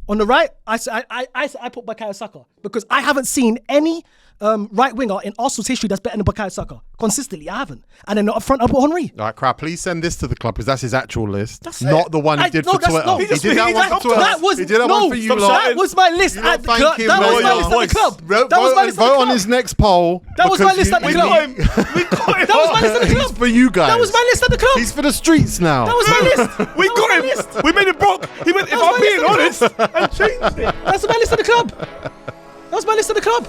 On the right, I put Bukayo Saka because I haven't seen any right winger in Arsenal's history that's better than Bukayo Saka. Consistently, I haven't. And then up front, I put Henry. All right, crap. Please send this to the club because that's his actual list. That's not the one he did for Twitter. No, he did that one for Twitter. He did that one for you lot. That was my list at the club. That was my list at the club. Vote on his next poll. That was my list at the club. We got him. That was my list at the club. He's for you guys. That was my list at the club. He's for the streets now. That was my list. We got him. We made it broke. He went, if I'm being honest, and changed it. That's my list at the club. That was my list at the club.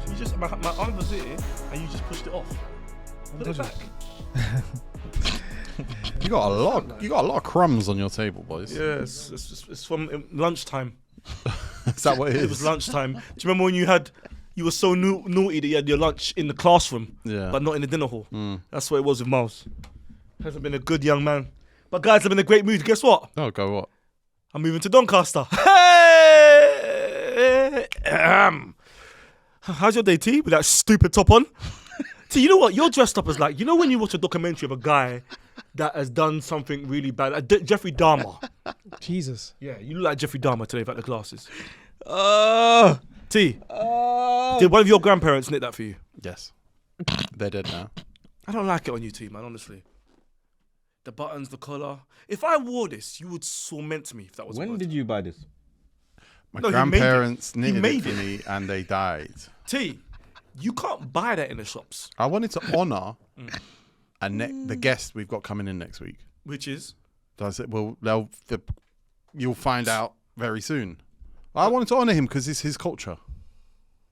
You just my arm was here, and you just pushed it off. Put it back. You got a lot of crumbs on your table, boys. Yeah, it's from lunchtime. Is that what it is? It was lunchtime. Do you remember when you were so naughty that you had your lunch in the classroom, but not in the dinner hall? That's what it was with Miles. Hasn't been a good young man. But guys, I'm in a great mood. Guess what? Oh, go what? I'm moving to Doncaster. Hey! How's your day, T? With that stupid top on? T, you know what? You're dressed up as like, you know when you watch a documentary of a guy that has done something really bad? Jeffrey Dahmer. Jesus. Yeah, you look like Jeffrey Dahmer today without the glasses. T, did one of your grandparents knit that for you? Yes. They're dead now. I don't like it on you, T, man, honestly. The buttons, the collar. If I wore this, you would torment me if that was When did you buy this? My grandparents knitted it for me and they died. T, you can't buy that in the shops. I wanted to honour the guest we've got coming in next week. Which is? Does it? Well, you'll find out very soon. I wanted to honour him because it's his culture.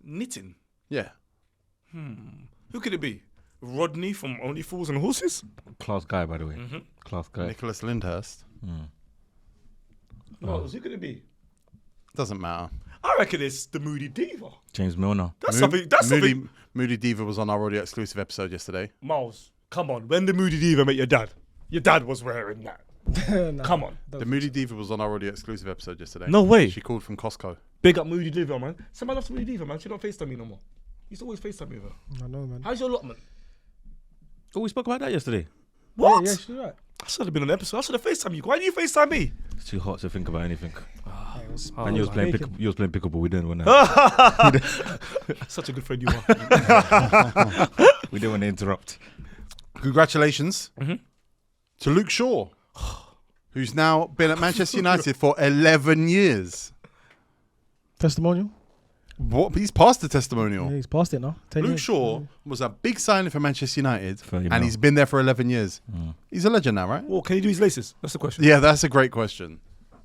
Knitting? Yeah. Who could it be? Rodney from Only Fools and Horses? Class guy, by the way. Class guy. Nicholas Lyndhurst. Who could it be? Doesn't matter. I reckon it's the Moody Diva. James Milner. That's something. Moody Diva was on our audio exclusive episode yesterday. Miles, come on. When the Moody Diva met your dad was wearing that. No, come on. The Moody Diva was on our audio exclusive episode yesterday. No way. She called from Costco. Big up Moody Diva, man. Somebody loves Moody Diva, man. She don't FaceTime me no more. You used to always FaceTime me with her. I know, man. How's your allotment? Oh, we spoke about that yesterday. What? Yeah, she's right. I should have been on an episode. I should have FaceTime you. Why didn't you FaceTime me? It's too hot to think about anything. And you was playing pickleball. We didn't want to. Such a good friend you are. We didn't want to interrupt. Congratulations to Luke Shaw, who's now been at Manchester United for 11 years. Testimonial? What? He's passed the testimonial. Yeah, he's passed it now. Luke Shaw was a big signing for Manchester United, and he's been there for 11 years. He's a legend now, right? Well, can he do his laces? That's the question. Yeah, that's a great question.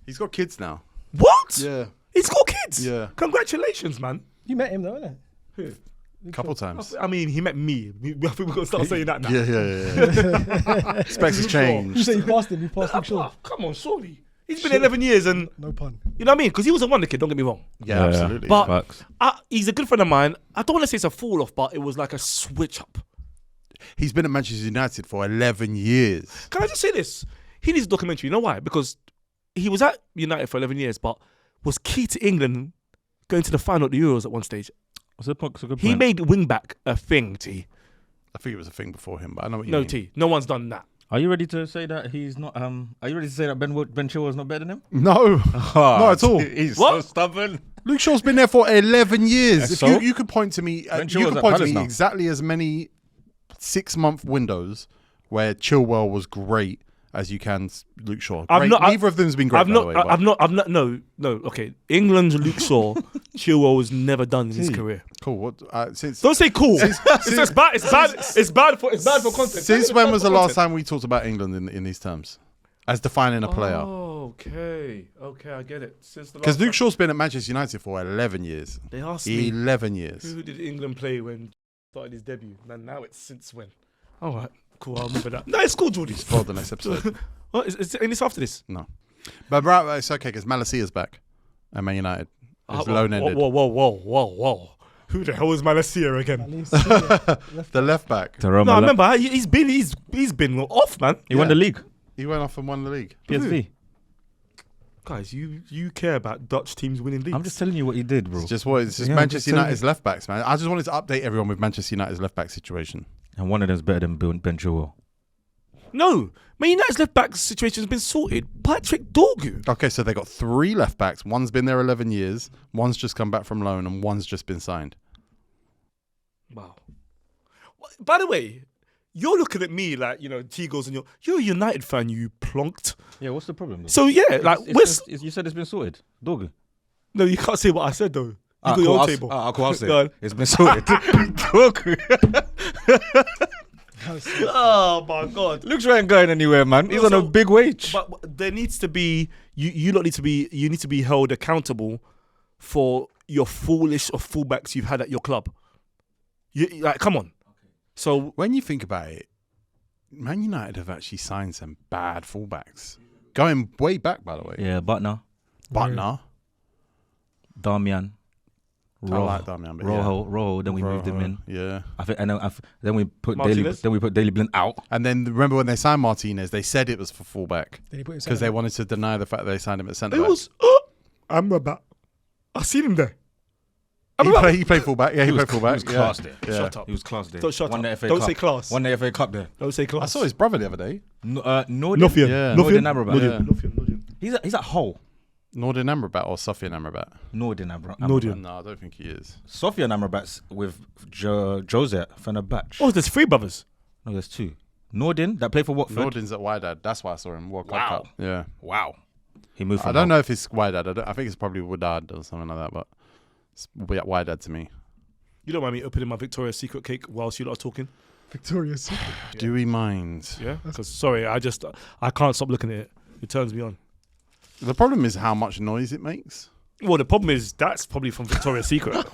He's got kids now. What? Yeah. He's got kids? Yeah. Congratulations, man. You met him though, innit? Who? A couple times. I mean, he met me. I think we're going to start saying that now. Yeah. Specs has changed. You said you passed him. You passed Luke Shaw. Come on, surely. He's been 11 years and... No pun. You know what I mean? Because he was a wonder kid, don't get me wrong. Yeah, absolutely. But he's a good friend of mine. I don't want to say it's a fall off, but it was like a switch up. He's been at Manchester United for 11 years. Can I just say this? He needs a documentary. You know why? Because he was at United for 11 years, but was key to England going to the final at the Euros at one stage. He made wing back a thing, T. I think it was a thing before him, but I know what you mean. No, T. No one's done that. Are you ready to say that he's not? Are you ready to say that Ben Chilwell's not better than him? No, not at all. He's so stubborn. Luke Shaw's been there for 11 years. If so? you could point to me, exactly as many 6-month windows where Chilwell was great as you can Luke Shaw. Neither of them has been great. No. Okay, England's Luke Shaw, Chilwell has never done in his career. Cool. What? Don't say cool. It's bad. It's bad for content. Since when was the last time we talked about England in these terms, as defining a player? Oh, okay, I get it. Because Luke Shaw's been at Manchester United for 11 years. They asked me 11 years. Who did England play when started his debut? And now it's since when? All right. Cool, I'll remember that. No, it's cool, Geordie. For the next episode. What, is it this after this? No. But it's okay because Malacia is back at Man United. It's loan ended. Whoa. Who the hell is Malacia again? The left back. No, I remember he's been off, man. He won the league. He went off and won the league. PSV. Guys, you care about Dutch teams winning leagues. I'm just telling you what he did, bro. It's just Manchester United's left backs, man. I just wanted to update everyone with Manchester United's left back situation. And one of them's better than Ben Chilwell. No, Man United's left back situation has been sorted. Patrick Doku. Okay, so they got 3 left backs. One's been there 11 years. One's just come back from loan, and one's just been signed. Wow. By the way, you're looking at me like, Tegos, and you're a United fan, you plonked. Yeah, what's the problem? Though? So yeah, like you said it's been sorted. Dogu. No, you can't say what I said though. You got your own table. I'll say it's been sorted. Dogu. Oh my God! Luke's ain't going anywhere, man. He's on a big wage. But there needs to be you need to be held accountable for your foolish of fullbacks you've had at your club. Come on. So when you think about it, Man United have actually signed some bad fullbacks. Going way back, by the way. Yeah, Butner. Damian. I like Damian, but Rojo. Then we moved him in. Yeah, I think, then we put Martinez? Daily Blind out. And then remember when they signed Martinez, they said it was for fullback because they wanted to deny the fact they signed him at centre back. It was Amrabat. I seen him there. He played fullback. Yeah, he played fullback. He was class there. Yeah. Shut up. He was class there. Don't shut Won up. the FA Don't Cup. say class. Won the FA Cup there. Don't say class. I saw his brother the other day. Nofian. Yeah. Nordin Amrabat. Yeah. He's at Hull. Nordin Amrabat or Sofian Amrabat? Nordin Amrabat. No, I don't think he is. Sofian Amrabat's with Jose Fenerbahce. Oh, there's 3 brothers. No, there's 2. Nordin, that played for Watford. Nordin's at Wydad. That's why I saw him. World Cup. Yeah. Wow. He moved from I don't know if it's Wydad. I think it's probably Wydad or something like that, but it's Wydad to me. You don't mind me opening my Victoria's Secret cake whilst you lot are talking? Victoria's Secret. Do we mind? Yeah? Because, sorry, I can't stop looking at it. It turns me on. The problem is how much noise it makes. Well, the problem is that's probably from Victoria's Secret.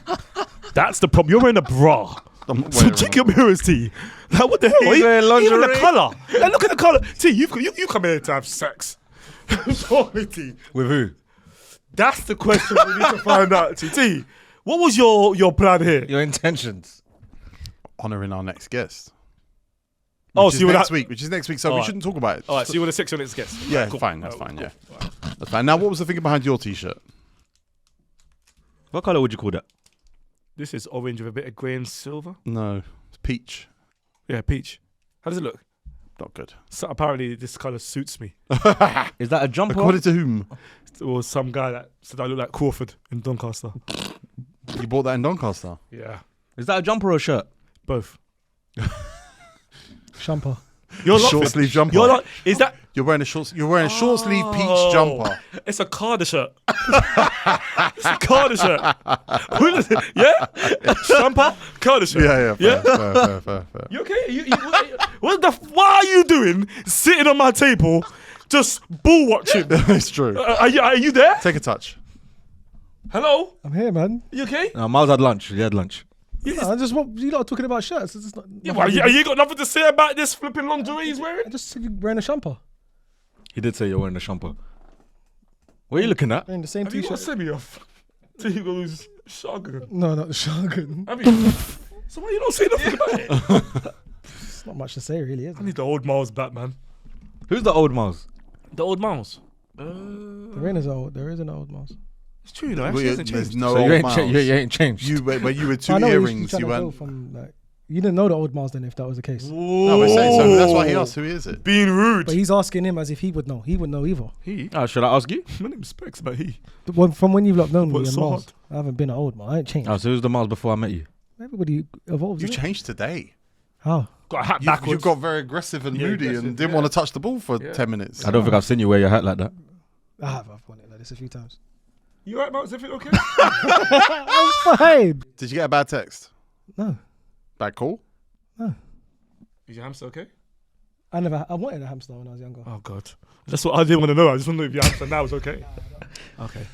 That's the problem. You're wearing a bra. So check your mirrors, T. Like, what the hell? He's wearing lingerie. Even the colour. Like, look at the colour. T, you come here to have sex. Sorry, T. With who? That's the question we need to find out, T. T, what was your plan here? Your intentions. Honouring our next guest. Which is next week, so we shouldn't talk about it. All right, so you want to 6 minutes guest? Yeah, cool. fine, that's fine, cool. yeah. That's fine. Now, what was the thinking behind your T-shirt? What colour would you call that? This is orange with a bit of grey and silver. No, it's peach. Yeah, peach. How does it look? Not good. So apparently this colour suits me. Is that a jumper? According to whom? Or some guy that said I look like Crawford in Doncaster. You bought that in Doncaster? Yeah. Is that a jumper or a shirt? Both. Shumper. You're short sleeve jumper. Is that? You're wearing a short sleeve peach jumper. It's a Carter shirt. It's a Carter shirt. Yeah? Shumper? Carter shirt. Yeah. Fair. You okay? What are you doing sitting on my table just ball watching? It's true. Are you there? Take a touch. Hello? I'm here, man. You okay? No, Miles had lunch. He had lunch. No, I just want you lot are talking about shirts. It's just not. You got nothing to say about this flipping lingerie he's wearing? I just said you're wearing a shumper. He did say you're wearing a shumper. What are you looking at? Wearing the same Have you got t-shirt. semi-off? Tego's Shogun. No, not the Shogun. Have you? So why you don't say nothing about it? It's not much to say, really, is I it? need the old Miles back, man. Who's the old Miles? The old Miles. There is an old mouse. It's true, though. Actually, hasn't There's changed. no So old you Miles. ain't changed. When you were 2 I know earrings, you you went. from like you didn't know the old mouse then if that was the case. No, we're saying so. That's why he asked who is it. Being rude. But he's asking him as if he would know. He wouldn't know either. He? Should I ask you? My name's Specs, but he. From when you've known me What's and so Miles, hard? I haven't been an old man. I ain't changed. So who's the Miles before I met you? Everybody evolves. You innit? changed today. How? Got a hat You backwards. got very aggressive and Yeah, moody aggressive, and didn't yeah. want to touch the ball for 10 minutes. I don't think I've seen you wear your hat like that. I've worn it like this a few times. You right, Mark? Is everything okay? I'm fine. Did you get a bad text? No. Bad call? Is your hamster okay? I wanted a hamster when I was younger. Oh, God. That's what I didn't want to know. I just want to know if your hamster now is okay. Okay.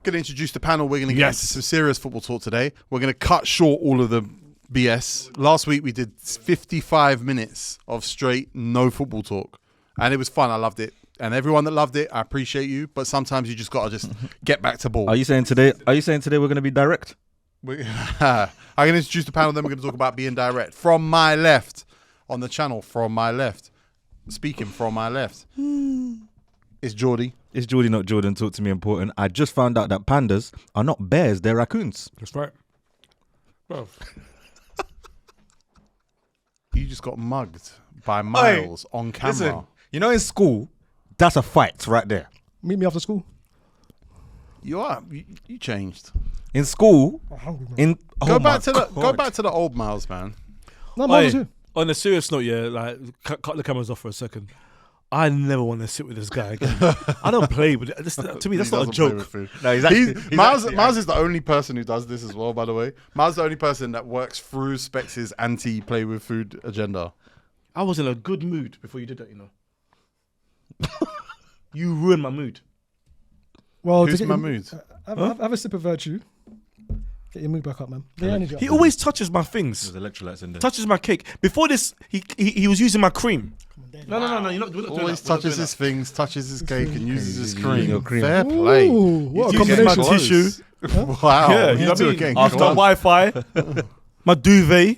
Going to introduce the panel. We're going to get Yes. into some serious football talk today. We're going to cut short all of the BS. Last week we did 55 minutes of straight no football talk. And it was fun. I loved it. And everyone that loved it, I appreciate you. But sometimes you just got to just get back to ball. Are you saying today we're going to be direct? I'm going to introduce the panel, then we're going to talk about being direct. From my left, on the channel, from my left. Speaking from my left. It's Geordie. It's Geordie, not Jordan. Talk to me important. I just found out that pandas are not bears, they're raccoons. That's right. Bro. You just got mugged by Miles on camera. Listen, you know in school, that's a fight right there. Meet me after school. You changed. In school, Go back to the old Miles, man. No, mine was here. On a serious note, yeah, like cut the cameras off for a second. I never want to sit with this guy again. I don't play with it. To me, that's not a joke. No, Miles is the only person who does this as well, by the way. Miles is the only person that works through Specs' anti-play with food agenda. I was in a good mood before you did that, you know. You ruined my mood. Well, Who's my mood? Have a sip of virtue. Get your mood back up, man. He always touches my things. There's electrolytes in there. Touches my cake. Before this, he was using my cream. No. You're not doing Always that. touches his things, touches his cake, and uses his Your cream. cream. Fair play. Ooh, what a He's using my combination. tissue. Wow. Yeah, you you know two what I are mean? getting After close. Wi-Fi, my duvet,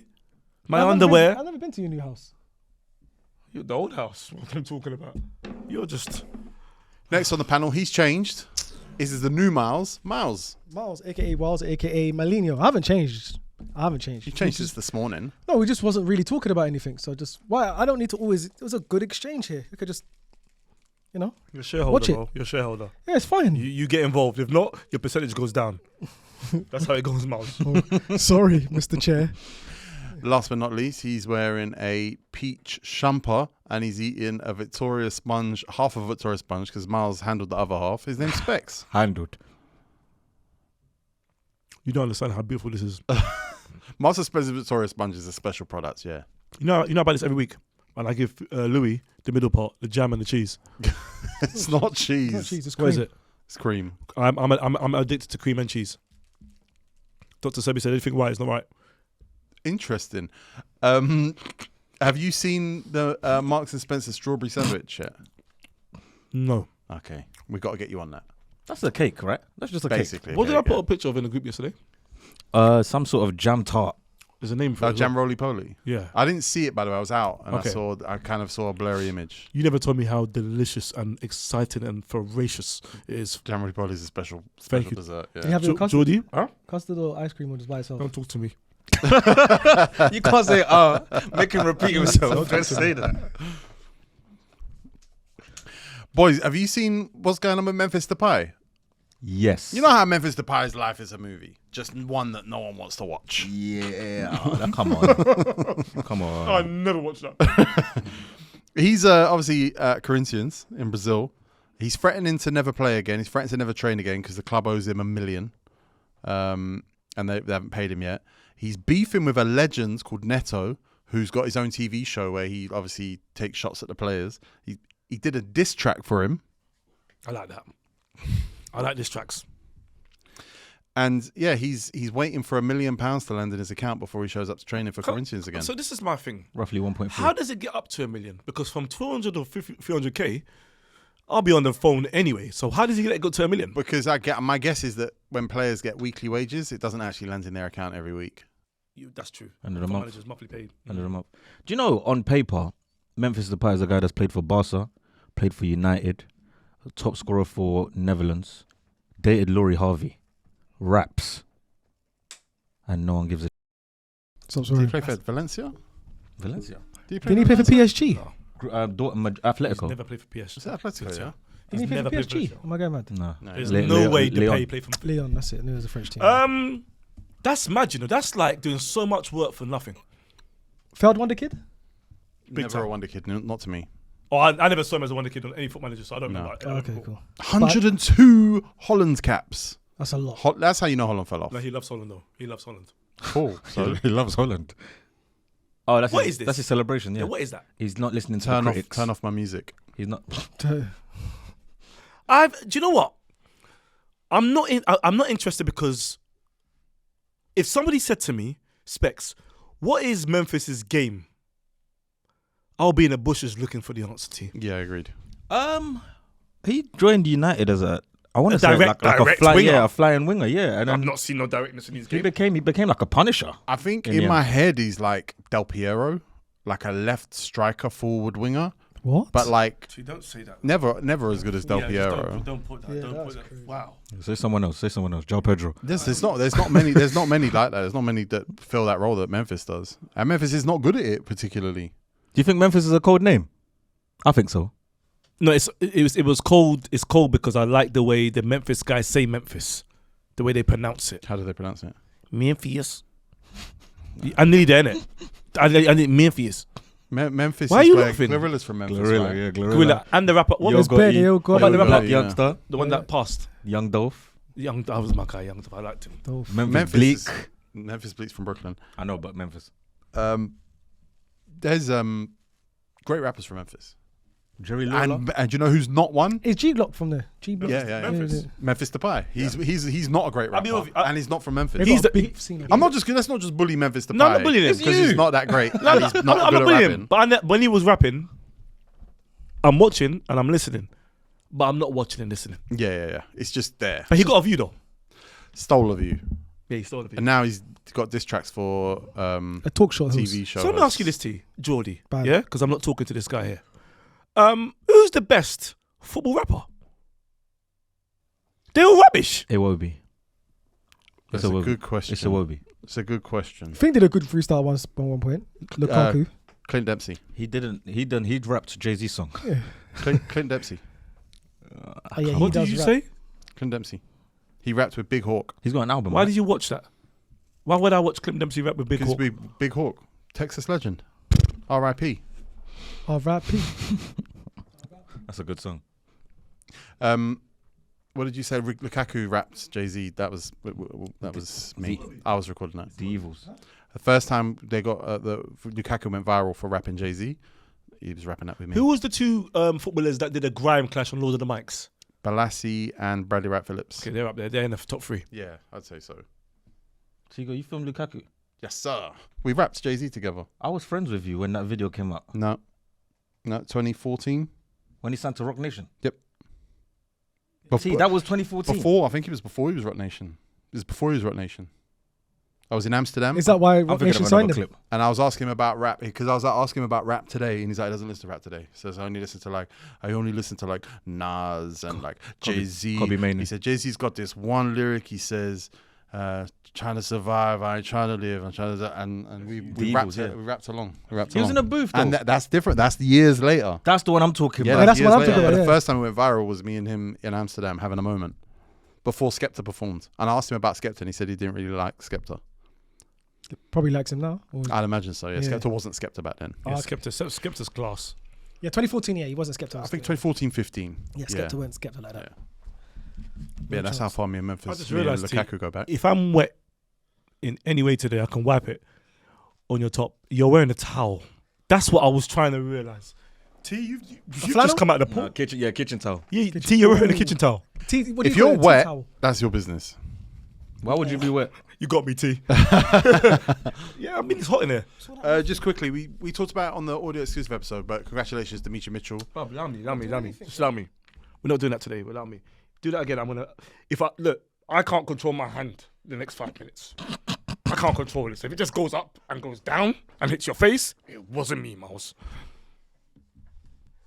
my underwear. I've never been to your new house. You're the old house. What I'm talking about. You're just. Next on the panel, he's changed. This is the new Miles. Miles. Miles, aka Wiles, aka Malinho. I haven't changed. You changed this morning. No, we just wasn't really talking about anything. So I don't need to always. It was a good exchange here. We could just, You're a shareholder, watch it. bro. You're a shareholder. Yeah, it's fine. You get involved. If not, your percentage goes down. That's how it goes, Miles. Sorry, Mr. Chair. Last but not least, he's wearing a peach Shumper and he's eating a Victoria sponge, half of a Victoria sponge, because Miles handled the other half. His name's Specs. Handled. You don't understand how beautiful this is. Miles says Victoria sponge is a special product, yeah. You know about this every week. And I give Louis the middle part, the jam and the cheese. It's not cheese. It's not cheese, it's What is cream. it? It's cream. I'm addicted to cream and cheese. Dr. Sebi said anything right is not right. Interesting. Have you seen the Marks and Spencer strawberry sandwich yet? No. Okay, we got to get you on that. That's a cake, right? That's just a Basically, What did I put a picture of in the group yesterday? cake. Some sort of jam tart. There's a name for it. Jam roly poly. Yeah. I didn't see it, by the way. I was out and Okay. I kind of saw a blurry image. You never told me how delicious and exciting and voracious it is. Jam roly poly is a special Thank you. dessert. Do Yeah. you have your custard? Geordie? Huh? Custard or ice cream or just by itself? Don't talk to me. You can't say, make him repeat himself. Don't say that. Boys, have you seen what's going on with Memphis Depay? Yes. You know how Memphis Depay's life is a movie, just one that no one wants to watch. Yeah. Come on. Come on. I never watched that. He's obviously Corinthians in Brazil. He's threatening to never play again. He's threatening to never train again because the club owes him $1 million, and they haven't paid him yet. He's beefing with a legend called Neto, who's got his own TV show where he obviously takes shots at the players. He did a diss track for him. I like that. I like diss tracks. And yeah, he's waiting for £1 million to land in his account before he shows up to training for Corinthians again. So this is my thing. Roughly 1.3. How does it get up to $1 million? Because from 200 or 300k, I'll be on the phone anyway. So how does he get it go to $1 million? Because my guess is that when players get weekly wages, it doesn't actually land in their account every week. That's true. End of the For month. managers, monthly paid. End of the month. Do you know, on paper, Memphis Depay is a guy that's played for Barca, played for United, top scorer for Netherlands, dated Laurie Harvey, raps, and no one gives a Stop, Do sorry. you play for Valencia? Valencia. Didn't Didn't he play for PSG? No. Atletico. He's never played for PSG. Is that Atletico, yeah? Didn't he play for never played PSG? for Am I going mad? No. No. There's Le- no way Leon. Depay played for. Leon, that's it. I knew it was a French team. That's mad, you know. That's like doing so much work for nothing. Failed wonder kid? Big Never time. a wonder kid, not to me. Oh, I never saw him as a wonder kid on any foot manager, so I don't know. About it. Oh, okay, cool. 102 Holland caps. That's a lot. That's how you know Holland fell off. No, he loves Holland though. He loves Holland. Cool. So He loves Holland. Oh, that's What his, is this? That's his celebration. Yeah. Yeah, what is that? He's not listening to the critics. turn off my music. He's not. Do you know what? I'm not interested because if somebody said to me, Specs, what is Memphis's game? I'll be in the bushes looking for the answer to you. Yeah, agreed. He joined United as a. I want A to say direct a winger. a flying winger, yeah. And I've then not seen no directness in his he game. became like a Punisher. I think In in the my end. head he's like Del Piero, like a left striker forward winger. What? But like, See, don't say that. never as good as Del Piero. Don't put that. Yeah, Don't that's put that. crazy. Wow. Say someone else. João Pedro. There's not many like that. There's not many that fill that role that Memphis does, and Memphis is not good at it particularly. Do you think Memphis is a code name? I think so. No, it was cold. It's cold because I like the way the Memphis guys say Memphis, the way they pronounce it. How do they pronounce it? Memphis. I need that, innit? I need Memphis. Memphis Why are is you where laughing? Glorilla's from Memphis. Glorilla, right? yeah, Gorilla. And the rapper. What Yo, was got Bed, you. yo, got What about the you. rapper? Yeah. Youngster, the one that passed? Young Dolph, That was my guy, Young Dolph. I liked him. Memphis Bleak. Memphis Bleak's from Brooklyn. I know, but Memphis. There's great rappers from Memphis. Jerry Lawler. And do you know who's not one? Is G Block from there? G Block. Yeah. Memphis. Memphis Depay. He's not a great rapper, with you. and he's not from Memphis. They've He's got the- a beef scene. I'm not just. Let's not just bully Memphis Depay. No, I'm not bullying him. It's because you. he's not that great. No, and he's not I'm good not at bullying rapping. him. But when he was rapping, I'm watching and I'm listening, but I'm not watching and listening. Yeah. It's just there. But he got a view though. Stole of you, Yeah, he stole the view. and now he's got diss tracks for A talk show host. TV show. So let me ask you this, T, Geordie, Bad. yeah, because I'm not talking to this guy here. Who's the best football rapper? They're all rubbish. Iwobi. That's a good question. It's Iwobi. It's a good question. I think did a good freestyle once at one point. Lukaku. Clint Dempsey. He'd rapped Jay-Z song. Clint Dempsey. Oh, yeah, he What does did you rap. say? Clint Dempsey. He rapped with Big Hawk. He's got an album. Why right? did you watch that? Why would I watch Clint Dempsey rap with Big Because Hawk? Big Hawk, Texas legend. R.I.P. Oh, rap. That's a good song. What did you say? Lukaku rapped Jay-Z. That was me. I was recording that. The Evils. The first time they got Lukaku went viral for rapping Jay-Z, he was rapping that with me. Who was the two footballers that did a grime clash on Lord of the Mics? Balassi and Bradley Wright Phillips. Okay, they're up there. They're in the top three. Yeah, I'd say so. Tigo, you filmed Lukaku? Yes, sir. We rapped Jay-Z together. I was friends with you when that video came out. No, 2014. When he signed to Rock Nation. Yep. See, that was 2014. I think it was before he was Rock Nation. It was before he was Rock Nation. I was in Amsterdam. Is that why I'm Rock thinking Nation of signed another him? clip. And I was asking him about rap because I was asking him about rap today, and he's like, he doesn't listen to rap today. He says, I only listen to like Nas and like Jay-Z. Kobe Mane. He said Jay-Z's got this one lyric. He says, "Trying to survive, I ain't trying to live. I'm trying to," and we Evils, rapped. yeah. We rapped along. We rapped He was along. in a booth, though. and that's different. That's years later. That's the one I'm talking Yeah, about. that's years what I'm later. talking But about, the yeah. first time it went viral was me and him in Amsterdam having a moment before Skepta performed, and I asked him about Skepta, and he said he didn't really like Skepta. Probably likes him now. Or- I'd imagine so. Yeah, Yeah. Skepta wasn't Skepta back then. Yeah, okay. Skepta's class. Yeah, 2014. Yeah, he wasn't Skepta. I think 2014, 15. Yeah, Skepta went Skepta like that. Yeah, that's how chance. far me and I Memphis, just me and realised, T, Lukaku go back. If I'm wet in any way today, I can wipe it on your top. You're wearing a towel. That's what I was trying to realise. T, you've flannel? just come out of the No, pool. kitchen towel. Yeah, T, you're wearing a kitchen towel. What do If you you're call it? Tea wet, towel? that's your business. Why would you be wet? You got me, T. Yeah, I mean, it's hot in here. Just quickly, we talked about it on the audio exclusive episode, but congratulations to Demetri Mitchell. Bob, allow me. Just allow me. We're not doing that today. Allow me. Do that again. I'm gonna. I can't control my hand the next 5 minutes. I can't control it. So if it just goes up and goes down and hits your face, it wasn't me, Miles.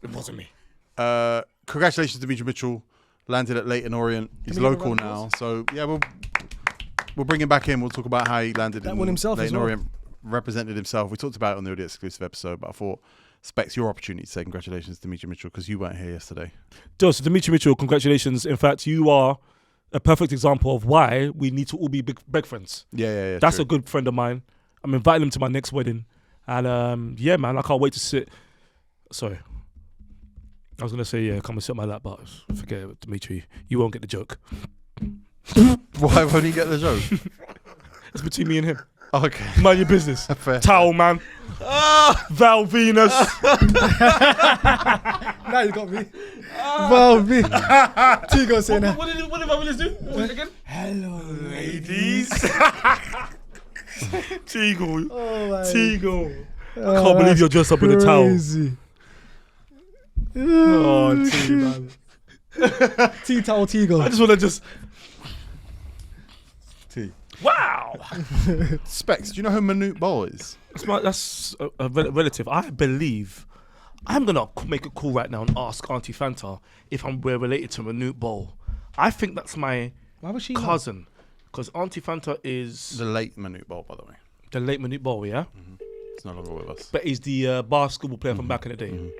It wasn't me. Congratulations to Demetri Mitchell. Landed at Leyton Orient. He's we give a local round of now, applause? so yeah, we'll bring him back in. We'll talk about how he landed That in one himself as Leyton well. Orient, represented himself. We talked about it on the audio exclusive episode, but I thought Specs, your opportunity to say congratulations to Demetri Mitchell because you weren't here yesterday. So Demetri Mitchell, congratulations. In fact, you are a perfect example of why we need to all be big friends. Yeah. That's true. a good friend of mine. I'm inviting him to my next wedding. And yeah, man, I can't wait to sit. Sorry. I was going to say, yeah, come and sit on my lap, but forget it, Demetri. You won't get the joke. Why won't he get the joke? It's between me and him. Okay. Mind your business. Fair. Towel, man. Val Venus. Now you got me. Well, me. Tego saying that. What did Val Venus do? Again? Hello, Ladies. Tego. Oh my. Tego. I can't believe you're dressed up in a towel. Crazy. Oh, T, man. Tea towel Tego. I just want to T. Wow. Specs, do you know who Manute Bol is? That's a relative. I believe I'm gonna make a call right now and ask Aunty Fanta if we're related to Manute Bol. I think that's my Why was she cousin, because Aunty Fanta is The late Manute Bol, by the way. the late Manute Bol, yeah. He's no longer with us. But he's the basketball player from back in the day.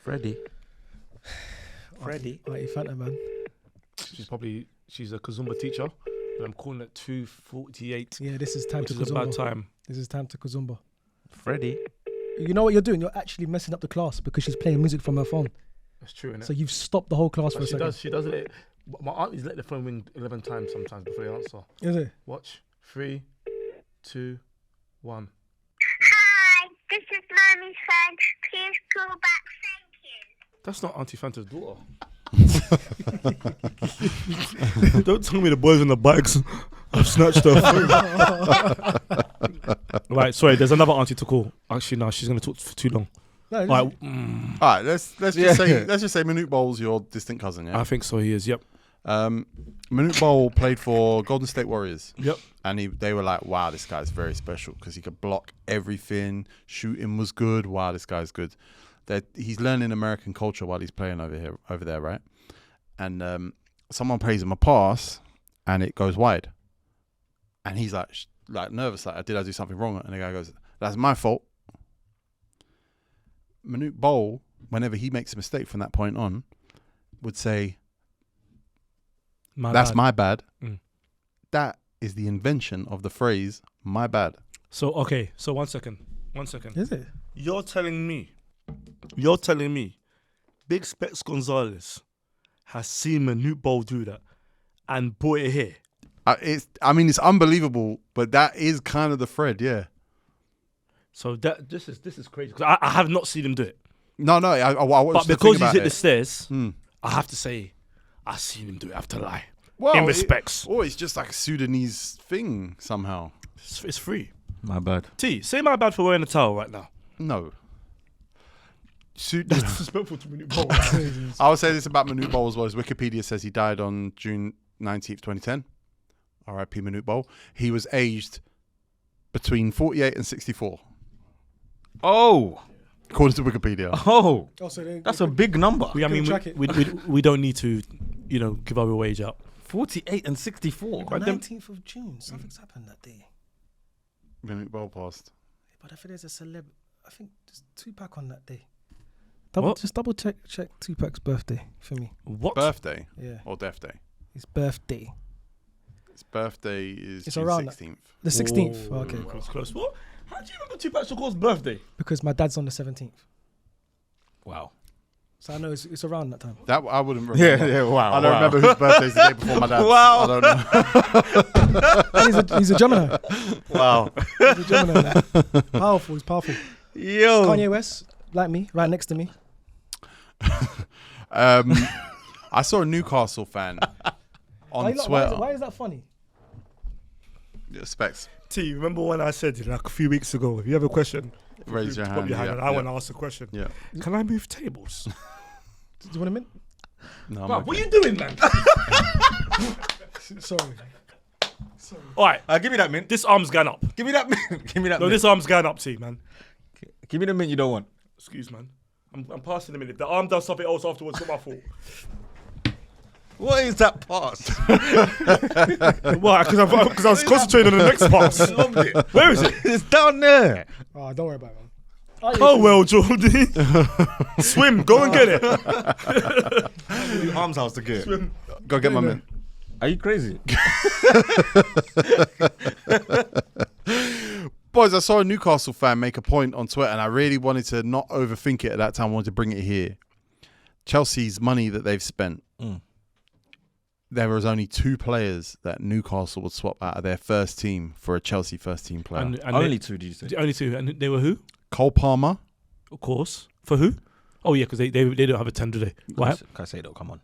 Freddie. Aunty Fanta, man. She's a Kazumba teacher. But I'm calling at 2:48. Yeah, this is time which to is a bad Kazumba. time. This is time to Kazumba. Freddie. You know what you're doing? You're actually messing up the class because she's playing music from her phone. That's true, innit? So you've stopped the whole class for a She second. does. She does it. My auntie's let the phone ring 11 times sometimes before they answer. Is it? Watch. 3, 2, 1. Hi, this is Mommy's phone. Please call back. Thank you. That's not Auntie Fanta's daughter. Don't tell me the boys on the bikes have snatched her phone. Right, sorry, there's another auntie to call. Actually, no, she's going to talk for too long. No, All right, All right, let's just say Manute Bol's your distant cousin, yeah? I think so, he is, yep. Manute Bol played for Golden State Warriors. Yep. And they were like, wow, this guy's very special because he could block everything. Shooting was good. Wow, this guy's good. He's learning American culture while he's playing over there, right? And someone plays him a pass and it goes wide. And he's like nervous, like, did I do something wrong? And the guy goes, that's my fault. Manute Bol, whenever he makes a mistake from that point on, would say, that's my bad. That is the invention of the phrase, my bad. So, okay, so one second. Is it? You're telling me, Big Specs Gonzalez has seen Manute Bol do that and brought it here. It's unbelievable, but that is kind of the thread, yeah. So this is crazy because I have not seen him do it. No, But because he's hit the stairs, I have to say I've seen him do it. I have to lie. In respects. It's just like a Sudanese thing somehow. It's free. My bad. T, say my bad for wearing a towel right now. No. That's disrespectful to Manute Bol. I would say this about Manute Bol as well. His Wikipedia says he died on June 19th, 2010. R.I.P. Manute Bol. He was aged between 48 and 64. Oh. According to Wikipedia. Oh. So That's a big number. we don't need to, give our wage out. 48 and 64. 19th of June. Something's happened that day. Manute Bol passed. But I think there's a celeb. I think there's Tupac on that day. What? Just double check Tupac's birthday for me. What? Birthday? Yeah. Or death day? His birthday. His birthday is It's June around 16th. The 16th. Oh, okay, That cool. was close. What? How do you remember Tupac Shakur's birthday? Because my dad's on the 17th. Wow. So I know it's around that time. That I wouldn't remember. Wow. I don't remember whose birthday's the day before my dad's. Wow. I don't know. And he's a Gemini. Wow. He's a Gemini. Man. Powerful. He's powerful. Yo. Kanye West, like me, right next to me. I saw a Newcastle fan on Twitter. Why is that funny? Yeah, Specs. T, remember when I said like a few weeks ago, if you have a question, Raise your put hand. your hand yeah, and I want to ask a question. Yeah. Can I move tables? Do you want a minute? No, Bro, what are you doing, man? Sorry. All right, Give me that mint. this arm's going up. Give me that mint. Give me that No, mint. this arm's going up, T, man. Give me the mint you don't want. Excuse, man. I'm passing a minute. The arm does something else afterwards. It's not my fault. What is that pass? Why? Because I was concentrating on the next pass. Where is it? It's down there. Oh, don't worry about it, man. Oh well, Jordy. Swim. Go and get it. Arms house to get. Swim. Go get my man. Are you crazy? Boys, I saw a Newcastle fan make a point on Twitter and I really wanted to not overthink it at that time. I wanted to bring it here. Chelsea's money that they've spent. There was only 2 players that Newcastle would swap out of their first team for a Chelsea first team player. And Only 2, did you say? only 2. And they were who? Cole Palmer. Of course. For who? Oh, yeah, because they don't have a 10, do they? Why? Caicedo, come on.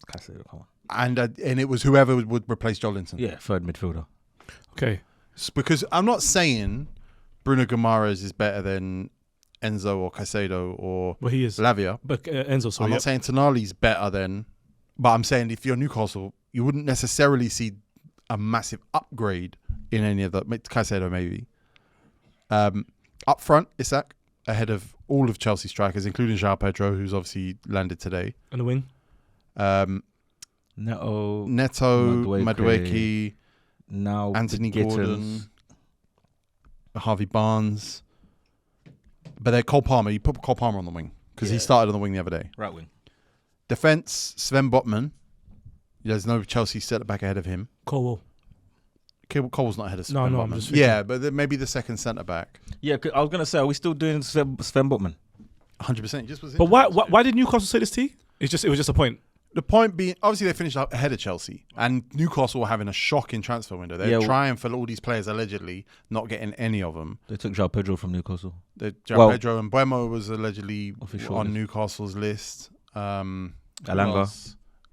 Caicedo, come on. And it was whoever would replace Jolinton. Yeah, third midfielder. Okay. Because I'm not saying Bruno Guimaraes is better than Enzo or Caicedo or Well, he is. Lavia. But Enzo, sorry. I'm not saying Tonali's better than, but I'm saying if you're Newcastle, you wouldn't necessarily see a massive upgrade in any of the Caicedo maybe. Up front, Isak ahead of all of Chelsea strikers, including João Pedro, who's obviously landed today. On the wing. Neto, Madueke, now Anthony the Gordon, Harvey Barnes. But they're Cole Palmer. You put Cole Palmer on the wing because he started on the wing the other day. Right wing. Defense, Sven Botman. There's no Chelsea centre back ahead of him. Colwill. Cole's not ahead of Sven No, Botman. I'm just thinking. Yeah, but maybe the second centre back. Yeah, I was gonna say, are we still doing Sven Botman? 100%. Just was But why did Newcastle say this to you? It was just a point. The point being, obviously they finished up ahead of Chelsea, and Newcastle were having a shocking transfer window. They're trying for all these players, allegedly not getting any of them. They took João Pedro from Newcastle. Pedro and Buemo was allegedly on Newcastle's list.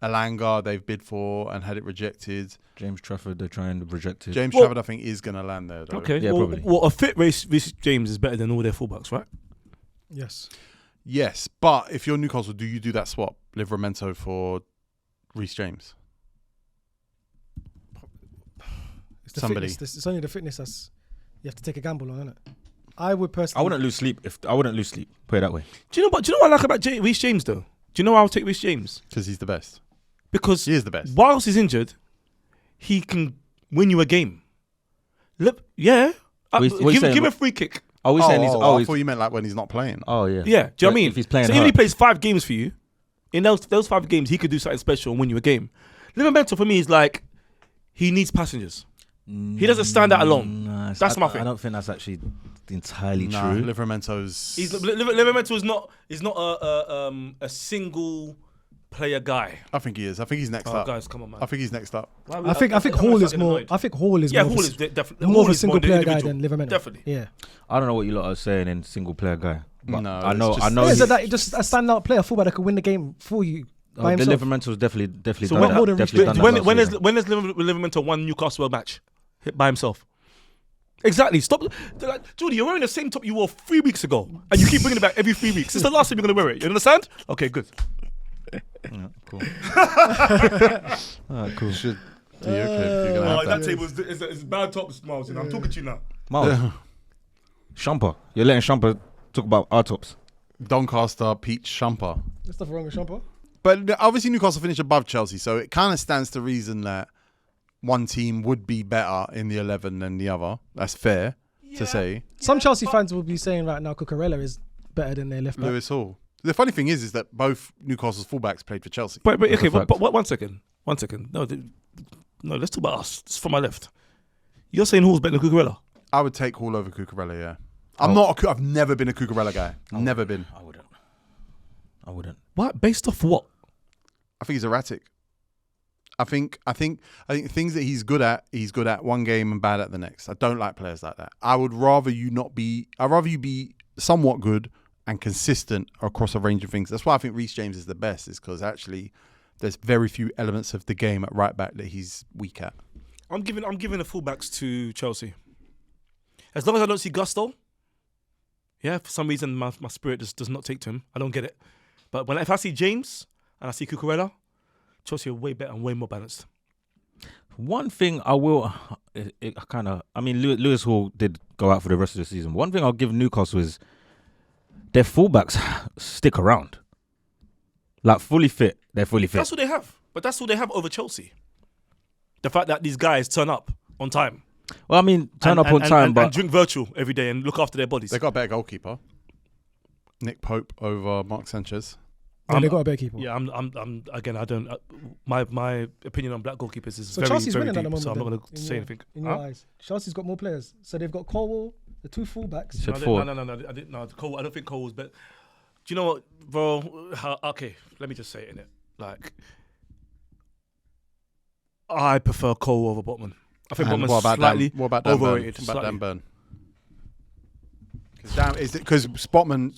Alanga they've bid for and had it rejected. James Trafford they're trying to reject it. Trafford I think is going to land there though. Okay, yeah, probably. Well, a fit Reece James is better than all their fullbacks, right? Yes, but if you're Newcastle, do you do that swap? Livramento for Reece James? It's only the fitness that's you have to take a gamble on, isn't it? I wouldn't lose sleep Put it that way. Do you know what I like about Reece James though? Do you know why I'll take Reece James? Because he's the best. Because he is the best. Whilst he's injured, he can win you a game. Look, yeah. Give him a free kick. Are we saying I thought you meant like when he's not playing. Yeah. Oh, yeah. Do you know what I mean? If he's playing so even if he plays 5 games for you, in those 5 games, he could do something special and win you a game. Livramento for me is like, he needs passengers. He doesn't stand out alone. That's my thing. I don't think that's actually entirely true. Livramento's... Livramento is not a single player guy. I think he is. I think he's next up. Guys, come on, man. I think he's next up. I think Hall is more. I think Hall is definitely more of a single player guy than Livramento. Definitely. Yeah. I don't know what you lot are saying in single player guy. But No, I know. Is that just a standout player, fullback that could win the game for you by the himself? Livramento's definitely So done when that. Definitely done that when last season. has Livramento won Newcastle a match hit by himself? Exactly. Stop. Like, Jordy, you're wearing the same top you wore 3 weeks ago, and you keep bringing it back every 3 weeks. It's the last time you're going to wear it. You understand? Okay, good. Yeah, cool. Alright, cool. That table is bad tops, Miles. I'm talking to you now. Miles. Shumper. You're letting Shumper talk about our tops. Doncaster, Peach, Shumper. There's nothing wrong with Shumper. But obviously Newcastle finished above Chelsea, so it kind of stands to reason that one team would be better in the 11 than the other. That's fair to say. Some Chelsea fans will be saying right now Cucurella is better than their left back. Lewis Hall. The funny thing is that both Newcastle's fullbacks played for Chelsea. But okay, but 1 second. 1 second. No, let's talk about us. It's from my left. You're saying Hall's better than Cucurella? I would take Hall over Cucurella, yeah. I've never been a Cucurella guy. Never been. I wouldn't. What? Based off what? I think he's erratic. I think things that he's good at one game and bad at the next. I don't like players like that. I'd rather you be somewhat good and consistent across a range of things. That's why I think Reece James is the best, is because actually there's very few elements of the game at right back that he's weak at. I'm giving the fullbacks to Chelsea. As long as I don't see Gusto, for some reason my spirit just does not take to him. I don't get it. But if I see James and I see Cucurella, Chelsea are way better and way more balanced. One thing I will, Lewis Hall did go out for the rest of the season. One thing I'll give Newcastle is their fullbacks stick around. Like fully fit, they're fully fit. That's what they have. But that's what they have over Chelsea. The fact that these guys turn up on time. Well, I mean, and drink virtual every day and look after their bodies. They got a better goalkeeper. Nick Pope over Marc Sanchez. Yeah, they got a better keeper. Yeah, I'm again. I don't. My opinion on black goalkeepers is so very, Chelsea's very winning deep. at the moment. So I'm not going to say anything. In your eyes, Chelsea's got more players. So they've got Colwill, the 2 fullbacks. No. I didn't. No, Cole. I don't think Cole was better. Do you know what, bro? Okay, let me just say it, innit? Like, I prefer Cole over Botman. I think Botman's slightly overrated. What about Dan Burn? Because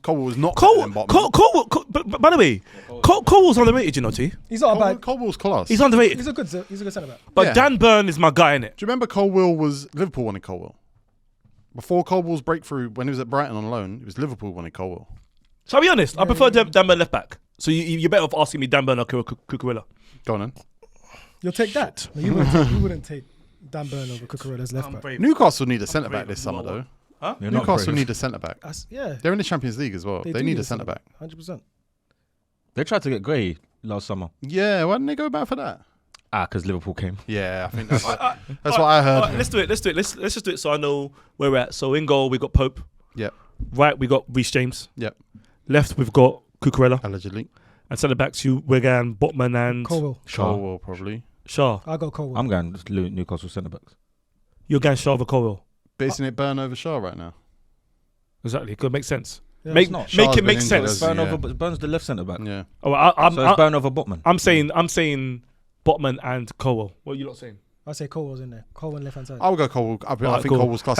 Colwill was not better than Botman. But by the way, Colwill's underrated, you know, T. He's not bad. Colwill's class. He's underrated. He's a good centre back. But Dan Burn is my guy, innit? Do you remember Liverpool wanted Colwill? Before Colwill's breakthrough, when he was at Brighton on loan, it was Liverpool wanted Colwill. So I'll be honest, I prefer Dan Burn left back. So you're better off asking me Dan Burn or Cucurella. Go on then. You'll take that. No, you wouldn't take Dan Burn over Cucurella's left back. Newcastle need a centre back this summer though. Huh? You're not Newcastle brave. need a centre back. Yeah. They're in the Champions League as well. They do need a centre back. 100%. They tried to get Gray last summer. Yeah, why didn't they go back for that? Because Liverpool came. Yeah, I think that's what I heard. All right, let's do it. Let's just do it so I know where we're at. So in goal we got Pope. Yep. Right we got Reece James. Yep. Left we've got Cucurella. Allegedly. And centre backs you Wigan, Botman and Colwill. Colwill probably. Shaw. I'll go Colwill. I'm going Newcastle centre backs. You're going Shaw over Colwill. But isn't it Burn over Shaw right now? Exactly. Could make sense. Yeah, make it's not. make Shaw's it been make injured, sense. hasn't he? Burn over, Burn's the left centre back. Yeah. Oh, So it's Burn over Botman. I'm saying Botman and Colwill. What are you not saying? I say Colwill's in there. Colwill left hand side. I would go Colwill. I Alright, think cool. Colwill's class.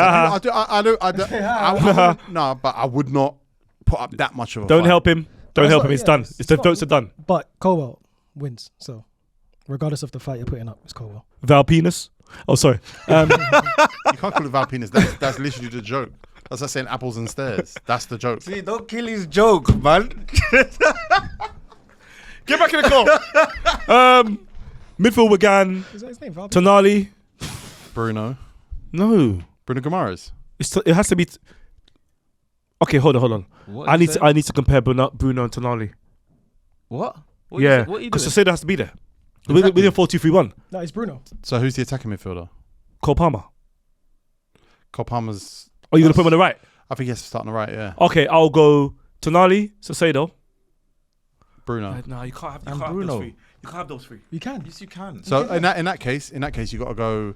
No, but I would not put up that much of a Don't fight. help him. Don't That's help not- him. It's yeah, done. it's It's the not- votes are done. But Colwill wins. So regardless of the fight you're putting up, it's Colwill. Val Penis. Oh, sorry. You can't call it Valpenis. That's literally the joke. That's like saying apples and stairs. That's the joke. See, don't kill his joke, man. Get back in the car. Midfield Wigan, Is that his name? Valby? Tonali. Bruno. No. Bruno Guimaraes. It has to be. Okay, hold on. What I you need said? to compare Bruno and Tonali. What? Yeah, What are you because doing? Saseda has to be there. Exactly. Within 4-2-3-1. No, it's Bruno. So who's the attacking midfielder? Cole Palmer. Cole Palmer's. Oh, you're gonna put him on the right? I think he has to start on the right. Yeah. Okay, I'll go Tonali, Saseda. Bruno. No, you can't have. And Bruno. those three. You can't have those three. You can. Yes, you can. So in that case, you got to go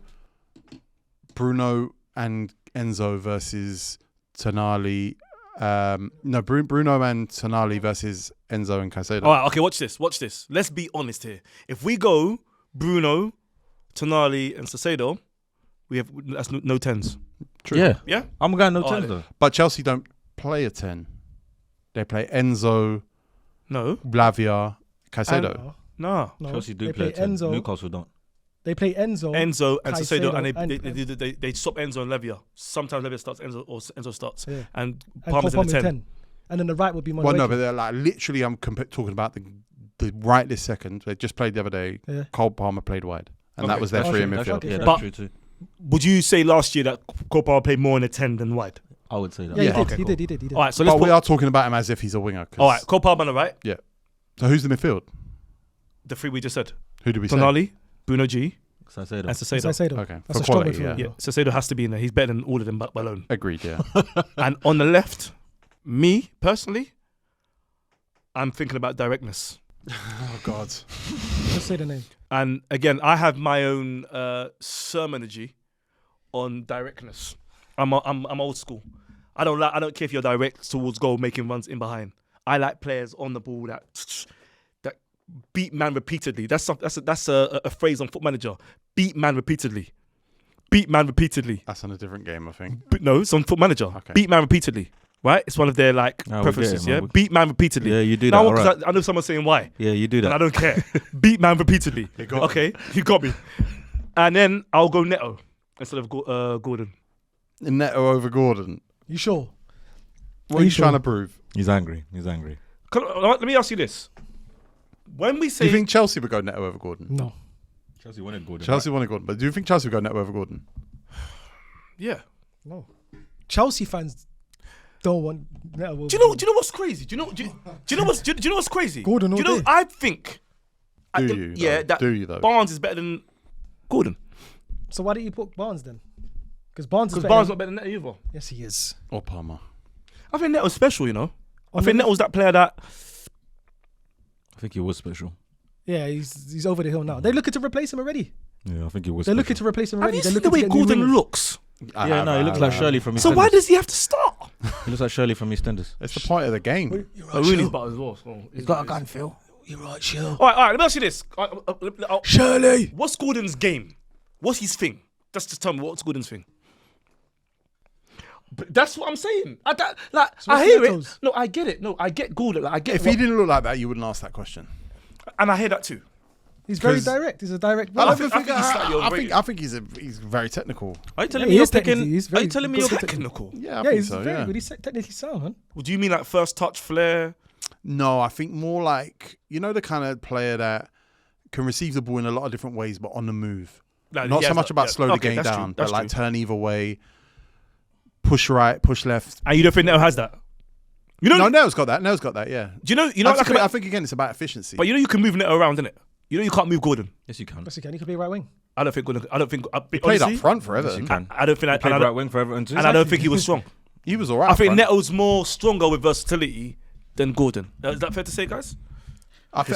Bruno and Enzo versus Tonali. Bruno and Tonali versus Enzo and Caicedo. All right, okay, watch this. Let's be honest here. If we go Bruno, Tonali, and Saseda, that's no tens. True. Yeah. Yeah? I'm going no Oh, tens I- though. But Chelsea don't play a 10. They play Enzo, No. Blavia, Caicedo. And- No. no, Chelsea do they play 10. Enzo. Newcastle don't. They play Enzo. Enzo and Saseda, Caicedo and they swap Enzo and Levia. Sometimes Levia starts, Enzo starts. Yeah. And and Palmer's in Cole the Palmer's 10. And then the right would be Madueke. Well, no, but they're like literally. I'm talking about the right this second. They just played the other day. Yeah. Cole Palmer played wide, and that Okay. was their That's three in true, that's midfield. true. Yeah, But- that's true too. Would you say last year that Cole Palmer played more in a 10 than wide? I would say that. Yeah, Yeah. he did. Okay, He cool. did. He did. All right, so let's But we put. are talking about him as if he's a winger. 'Cause- All right, Cole Palmer on the right. So who's the midfield? The three we just said. Who did we say? Tonali, Bruno G, Caicedo. and Saseda. Caicedo. Okay, That's for a strong quality, midfield. Yeah, Saseda has to be in there. He's better than all of them alone. Agreed. Yeah. And on the left, me personally, I'm thinking about directness. Oh God. Just say the name. And again, I have my own sermonology on directness. I'm old school. I don't care if you're direct towards goal, making runs in behind. I like players on the ball that beat man repeatedly. That's a phrase on Foot Manager. Beat man repeatedly. Beat man repeatedly. That's on a different game, I think. No, it's on Foot Manager. Okay. Beat man repeatedly. Right? It's one of their we get preferences. it, man. Yeah. Beat man repeatedly. Yeah, you do Now, that. 'cause Alright. I know someone's saying why. Yeah, you do And I that. don't care. Beat man repeatedly. You got Okay, you got me. And then I'll go Neto instead of Gordon. Neto over Gordon. You sure? What are you sure? trying to prove? He's angry. Let me ask you this: when we Do say you think Chelsea would go Neto over Gordon? No. Chelsea wanted Gordon. Chelsea wanted Gordon, but do you think Chelsea would go Neto over Gordon? yeah, No. Chelsea fans don't want. do you know what's crazy? Do you know what's crazy? Gordon Do you all know? day. I think. Do you? Yeah, though? that Do you though? Barnes is better than Gordon So why didn't you put Barnes then? Because Barnes is because better Barnes than- not better than Neto either. Yes, he is. Or Palmer? I think Neto's special. You know, I On think the Neto's that player that. I think he was special. Yeah, he's over the hill now. They're looking to replace him already. Yeah, I think he was. They're looking to replace him Have already. you They're seen the looking way to get new Gordon wingers. looks? Yeah, no, he looks like Shirley from EastEnders. So why does he have to start? He looks like Shirley from EastEnders. It's the point of the game. Oh, Rooney's better as well. So He's got a gun, Phil. You're right, Shil. All right. Let me ask you this. Shirley. What's Gordon's game? What's his thing? Just tell me what's Gordon's thing. But that's what I'm saying. I hear Neto's? it. No, I get it. No, I get Gordon. Like, I get. If he didn't look like that, you wouldn't ask that question. And I hear that too. He's very 'Cause- direct. He's a direct. I player. think he's slightly overrated. I think he's very technical. Are you telling Yeah, me he you're is technically- picking? he's Are very you telling me good you're Technical. Yeah, I Yeah, think he's so. very Yeah. good. He's technically sound, man. Do you mean like first touch flair? No, I think more like the kind of player that can receive the ball in a lot of different ways, but on the move. Like, Not yeah, so much about yeah. slow the Okay, game that's down, true, but that's like true. turn either way. push right, push left. And you don't think Neto has that? You know, No, Neo's got that. Neo's got that. Yeah. do you know? You know, I think again, it's about efficiency. but you know, you can move Neto around, innit? You know, you can't move Gordon. Yes, you can. Yes, he can. He could be a right wing. I don't think Gordon. I don't think. He played honestly, up front for Yes, Everton. you can. I don't think. Played I right don't, wing for Everton too. and I don't think he was strong. He was all right. I up think front. Neto's more stronger with versatility than Gordon. Is that fair to say, guys?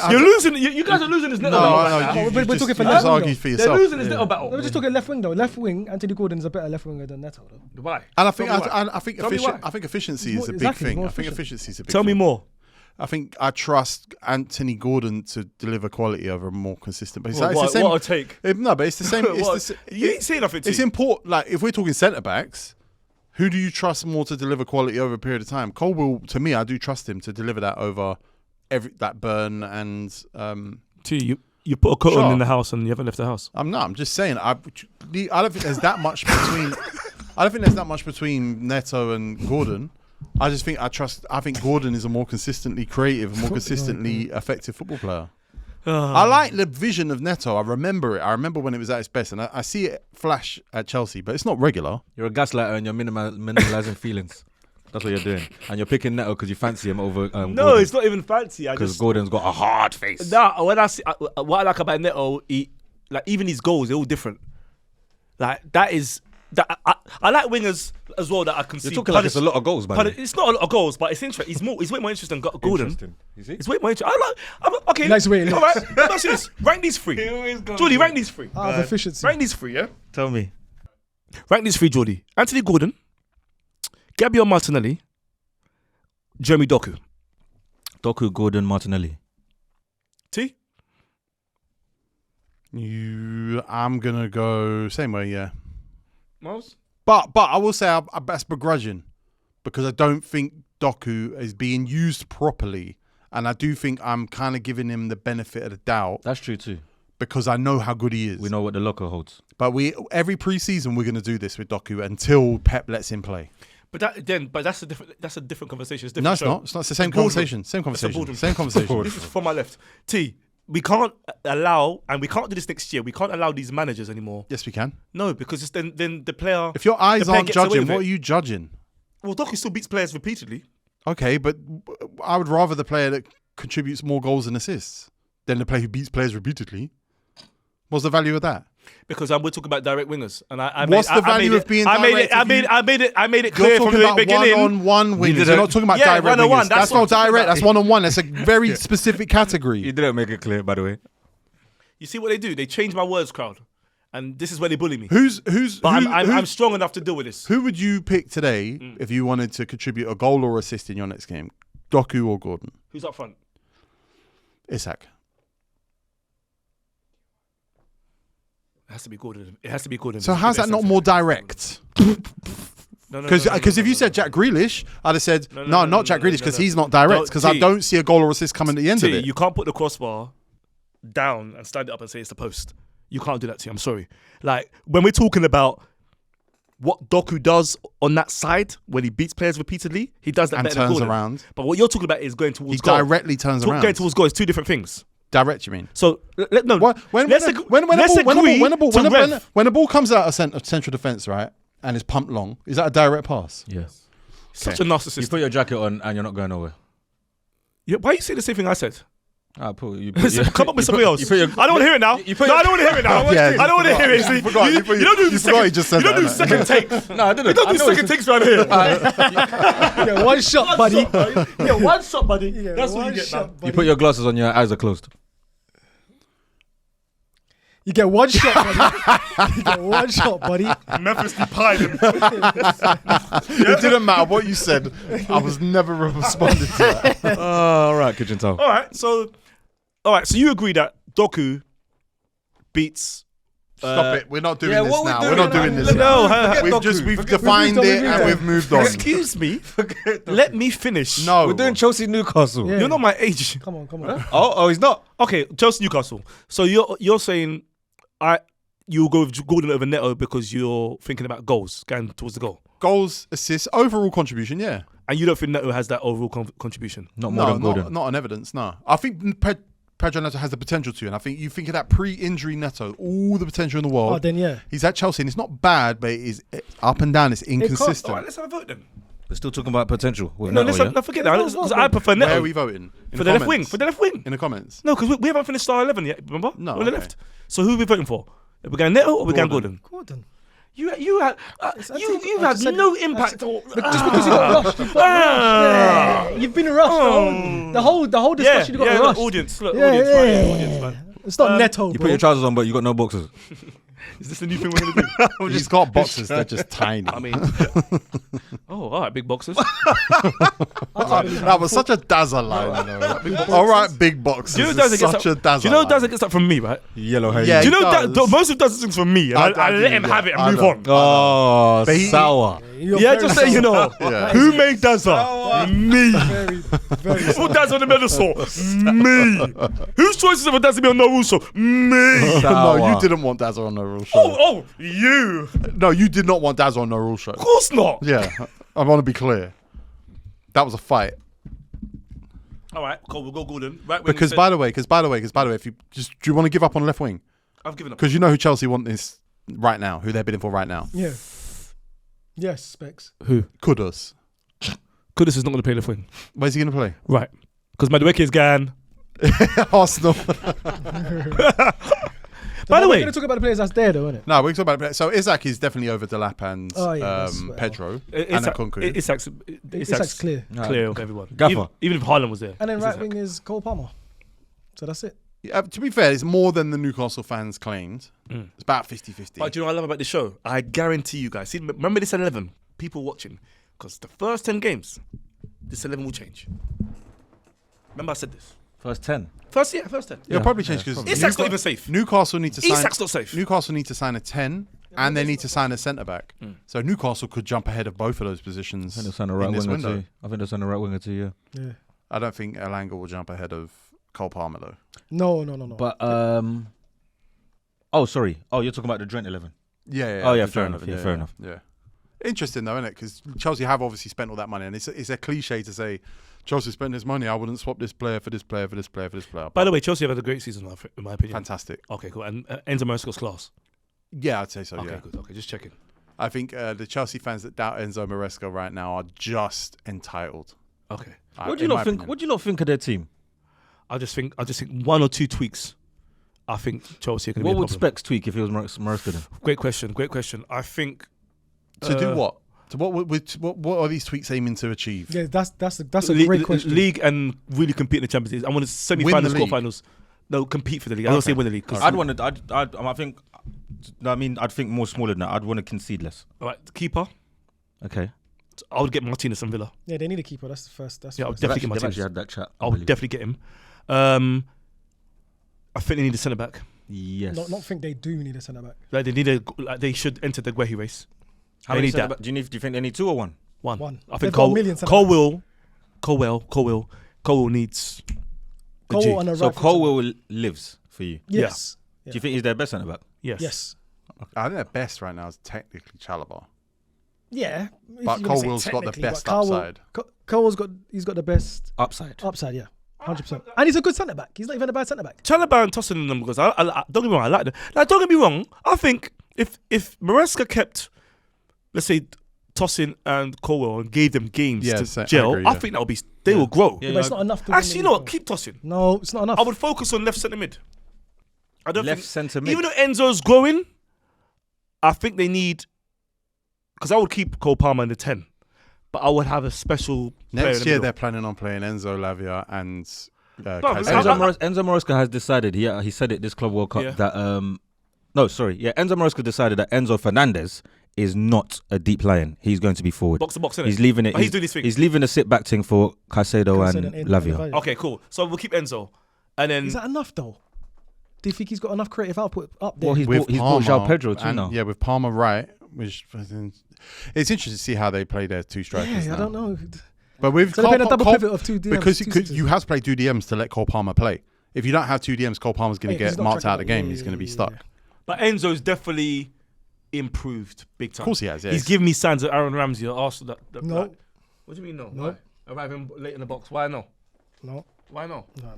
You're losing. You guys are losing this Neto battle right now. No, We're talking for you left just wing, argued though. for They're yourself. losing this Neto battle. We're just talking left wing though. Left wing, Anthony Gordon's a better left winger than Neto though. Why? And I think Tell me why. I think Tell me why. I think efficiency It's is a more- big exactly, thing. more I think efficient. efficiency is a big Tell thing. me more. I think I trust Anthony Gordon to deliver quality over a more consistent basis. What, It's the same. what a take. No, but it's the same. It's What- the, you ain't saying nothing. it's T. important. Like if we're talking centre backs, who do you trust more to deliver quality over a period of time? Colwill, to me, I do trust him to deliver that over that Burn and. T, you put a coat Sure. on in the house and you haven't left the house. I'm just saying. I don't think there's that much between. I don't think there's that much between Neto and Gordon. I just think I think Gordon is a more consistently creative, more consistently effective football player. I like the vision of Neto. I remember it. I remember when it was at its best, and I see it flash at Chelsea, but it's not regular. You're a gaslighter and you're minimalizing feelings. That's what you're doing. And you're picking Neto because you fancy him over No, Gordon. it's not even fancy. I Because just Gordon's got a hard face. nah. When I see what I like about Neto, like even his goals, they're all different. Like that is that I like wingers as well that I can see. You're talking like it's a lot of goals, man. It's not a lot of goals, but it's interesting. He's way more interesting than Gordon. Interesting. You see? It's way more interesting. Okay. Nice way it All right. Let me ask you this. Rank these three. Geordie, rank these three. Out of efficiency. Rank these three, yeah? Tell me. Rank these three, Geordie. Anthony Gordon, Gabriel Martinelli, Jeremy Doku. Doku, Gordon, Martinelli. T? I'm gonna go same way, yeah. Miles? But I will say that's begrudging because I don't think Doku is being used properly, and I do think I'm kind of giving him the benefit of the doubt That's true too. because I know how good he is. We know what the locker holds. But every pre-season we're gonna do this with Doku until Pep lets him play. But that's a different conversation. It's a different No, it's show. not. It's not. It's the same boardroom. conversation. Same It's a conversation. boardroom. Same conversation. This is from my left. T, we can't allow, and we can't do this next year. We can't allow these managers anymore. Yes, we can. No, because it's then the player. If your eyes the player aren't gets away judging, with what it. are you judging? Well, Doku still beats players repeatedly. Okay, but I would rather the player that contributes more goals and assists than the player who beats players repeatedly. What's the value of that? Because we're talking about direct wingers, and I What's the value of being direct I if made it You're clear from talking the about beginning. one-on-one wingers. You're not talking about Yeah, direct one-on-one, wingers. that's That's what not I'm talking direct. about. That's one-on-one. That's a very specific category. You didn't make it clear, by the way. You see what they do? They change my words, crowd, and this is where they bully me. But I'm strong enough to deal with this. who would you pick today if you wanted to contribute a goal or assist in your next game? Doku or Gordon? Who's up front? Isak. It has to be Gordon. It has to be Gordon. So how's that not more direct? No, Because if you said Jack Grealish, I'd have said no, not Jack Grealish because he's not direct. Because I T, don't see a goal or assist coming at the end of it. You can't put the crossbar down and stand it up and say it's the post. You can't do that, T. I'm sorry. Like when we're talking about what Doku does on that side when he beats players repeatedly, he does that And better than turns Gordon. around. But what you're talking about is going towards He goal. directly turns around. Going towards goal is two different things. Direct, you mean? So when a ball comes out of central defence, right, and is pumped long, is that a direct pass? Yes. such a narcissist. You put your jacket on and you're not going nowhere. Yeah, why are you saying the same thing I said? Come up with something else. you put your- I don't want to hear it now. I don't want to hear it now. Yeah, I don't want to hear it. you forgot. You don't do the You forgot he second. just said You don't do that, second takes. No, I didn't. You don't do second takes right here. Yeah, one shot, buddy. Yeah, one shot, buddy. Yeah, That's what one you get, shot, man. buddy. You put your glasses on, your eyes are closed. You get one shot, buddy. You get one shot, buddy. Memphis Depay him. It didn't matter what you said. I was never responding to that. All right, kitchen towel. All right, so you agree that Doku beats. Stop it. We're not doing yeah, this what we now. doing We're not now? doing this. No, now. We've defined it and we've moved on. Excuse me. Let me finish. No. We're doing Chelsea Newcastle. Yeah. You're not my age. Come on. Oh, he's not. Okay, Chelsea Newcastle. So you're saying you'll go with Gordon over Neto because you're thinking about goals going towards the goal, Goals, assists, overall contribution, yeah. and you don't think Neto has that overall contribution. Not more than Gordon. Not on evidence, no. I think Pedro Neto has the potential to, and I think you think of that pre-injury Neto, all the potential in the world. Oh, then yeah. He's at Chelsea, and it's not bad, but it's up and down. It's inconsistent. All right, let's have a vote then. We're still talking about potential. With No, Neto, let's forget that. Because I prefer Neto. Where are we voting? In For the left wing. comments? For the left wing. In the comments. No, because we haven't finished star 11 yet, remember? No, We're on the okay. left. So who are we voting for? Are we going Neto or are we going Gordon? Gordon. You had no impact. Just because you got rushed. Yeah, you've been rushed. The whole discussion you got look, rushed. audience, Yeah, audience, man. It's not Neto, You bro. put your trousers on, but you got no boxers. Is this the new thing we're going to do? He's got boxes. They're just tiny. I mean, all right, big boxers. That was such a Dazza line. All right, big boxes. Do you know It's Dazza gets such a that? Dazza Do you know line. Dazza gets that from me, right? Yellow hair. Yeah, Do you he know does. most of Dazza things from me, and I let him have it and move on. Oh, But he- sour. Yeah, just so you know. Yeah. Who made Dazza? Me. Very Who Dazza on the medal saw? Me. Whose choices of a Dazza be on no rule show? Me. No, you didn't want Dazza on No Rule Show. Oh, you. No, you did not want Dazza on No Rule Show. Of course not. Yeah, I want to be clear. That was a fight. All right, cool. We'll go Gordon. Right wing. Because by the way, if you just do you want to give up on left wing? I've given up. Because you know who Chelsea want this right now, who they're bidding for right now. Yeah. Yes, Specs. Who? Kudus. Kudus is not going to play left wing. Where's he going to play? Right. Because Madueke is gone. Arsenal. By the we're way, going to talk about the players that's there, though, isn't it? No, we're talking about it. So Isaac is definitely over Delap and Oh, yeah, that's well. Pedro and Nkunku. Isak's clear. clear of everyone. Gaffer. Even if Haaland was there. And then it's right Isak. wing is Cole Palmer. So that's it. Yeah, to be fair, it's more than the Newcastle fans claimed. It's about 50-50. But do you know what I love about this show? I guarantee you guys. See, remember this 11? People watching. Because the first 10 games, this 11 will change. Remember I said this. First 10. First 10. It'll probably change because Isak's not even safe. Newcastle need to sign. Isak's not safe. Newcastle need to sign a 10, and they need to sign a centre back. So Newcastle could jump ahead of both of those positions. I think they'll sign a right in this winger window. too. I think they'll sign a right winger too, yeah. Yeah. I don't think Elanga will jump ahead of Cole Palmer though. No. But, oh, sorry. Oh, you're talking about the Drent 11. Yeah. Oh, yeah, the fair German, enough. Yeah, fair enough. Yeah. Interesting though, isn't it? Because Chelsea have obviously spent all that money, and it's a cliche to say Chelsea spent this money. I wouldn't swap this player for this player for this player for this player. By the way, Chelsea have had a great season, in my opinion. Fantastic. Okay, cool. And Enzo Maresca's class. Yeah, I'd say so. Okay, Yeah. good. Okay, just checking. I think the Chelsea fans that doubt Enzo Maresca right now are just entitled. Okay. What do you not think? What do you not think of their team? I just think one or two tweaks. I think Chelsea are going to be What a would problem. Specs tweak if it was Maresca then? Great question. I think To do what? To what are these tweaks aiming to achieve? Yeah, that's a great question. League and really compete in the Champions League. I want to semi-finals, league. quarterfinals. No, compete for the league. I don't say win the league. 'Cause I'd want to. I think. I mean, I'd think more smaller than that. I'd want to concede less. all right, keeper. Okay. I would get Martinez and Villa. Yeah, they need a keeper. That's the first. That's Yeah, I'll first. definitely get They've Martinez. actually had that chat. I would definitely get him. I think they need a centre back. Yes. Not think they do need a centre back. Like they should enter the Guehi race. How They many need centre that. back- do you think they need 2 or 1? One. I They've think got a million centre Colwill needs the G. Cole on a So right. Colwill lives for you. Yes. Do you think he's their best centre back? Yes. Yes. I think their best right now is technically Chalobah. Yeah. But Colwill's got the best upside. Colwill's got the best Upside. upside. Yeah. 100%. And he's a good centre back. He's not even a bad centre back. Chalobah and tossing them because I don't get me wrong, I like them. Now, don't get me wrong. I think if Maresca kept, let's say, Tosin and Colwill and gave them games Yeah, to so- I gel, agree, I yeah. think that would be they will grow. Yeah, But it's not enough to Actually, you win know the what? league. Keep Tosin. No, it's not enough. I would focus on left centre mid. I don't Left think centre mid. even though Enzo's growing, I think they need because I would keep Cole Palmer in the 10, but I would have a special player in Next the year middle. they're planning on playing Enzo Lavia and but Caicedo. Enzo Maresca has decided. Yeah, he said it this Club World Cup Yeah. that Enzo Maresca decided that Enzo Fernandez is not a deep lion. He's going to be forward. box to box, innit? He's leaving it. Oh, he's doing his thing. He's leaving the sit back thing for Caicedo and Lavia. Okay, cool. So we'll keep Enzo, and then Is that enough though? Do you think he's got enough creative output up there? Well, he's bought João Pedro too and, now. Yeah, with Palmer right. Which it's interesting to see how they play their two strikers. yeah, now. I don't know. But with So they're playing a double pivot of two DMs. because two you have to play 2 DMs to let Cole Palmer play. If you don't have 2 DMs, Cole Palmer's going to Yeah, 'cause get he's not marked out of the tracking game. it. He's going to be Yeah, stuck. yeah. but Enzo's definitely improved big time. Of course he has. Yeah. He's giving me signs of Aaron Ramsey or Arsenal. No. What do you mean no? No. Why? Arriving late in the box. Why no? No. Why no? No.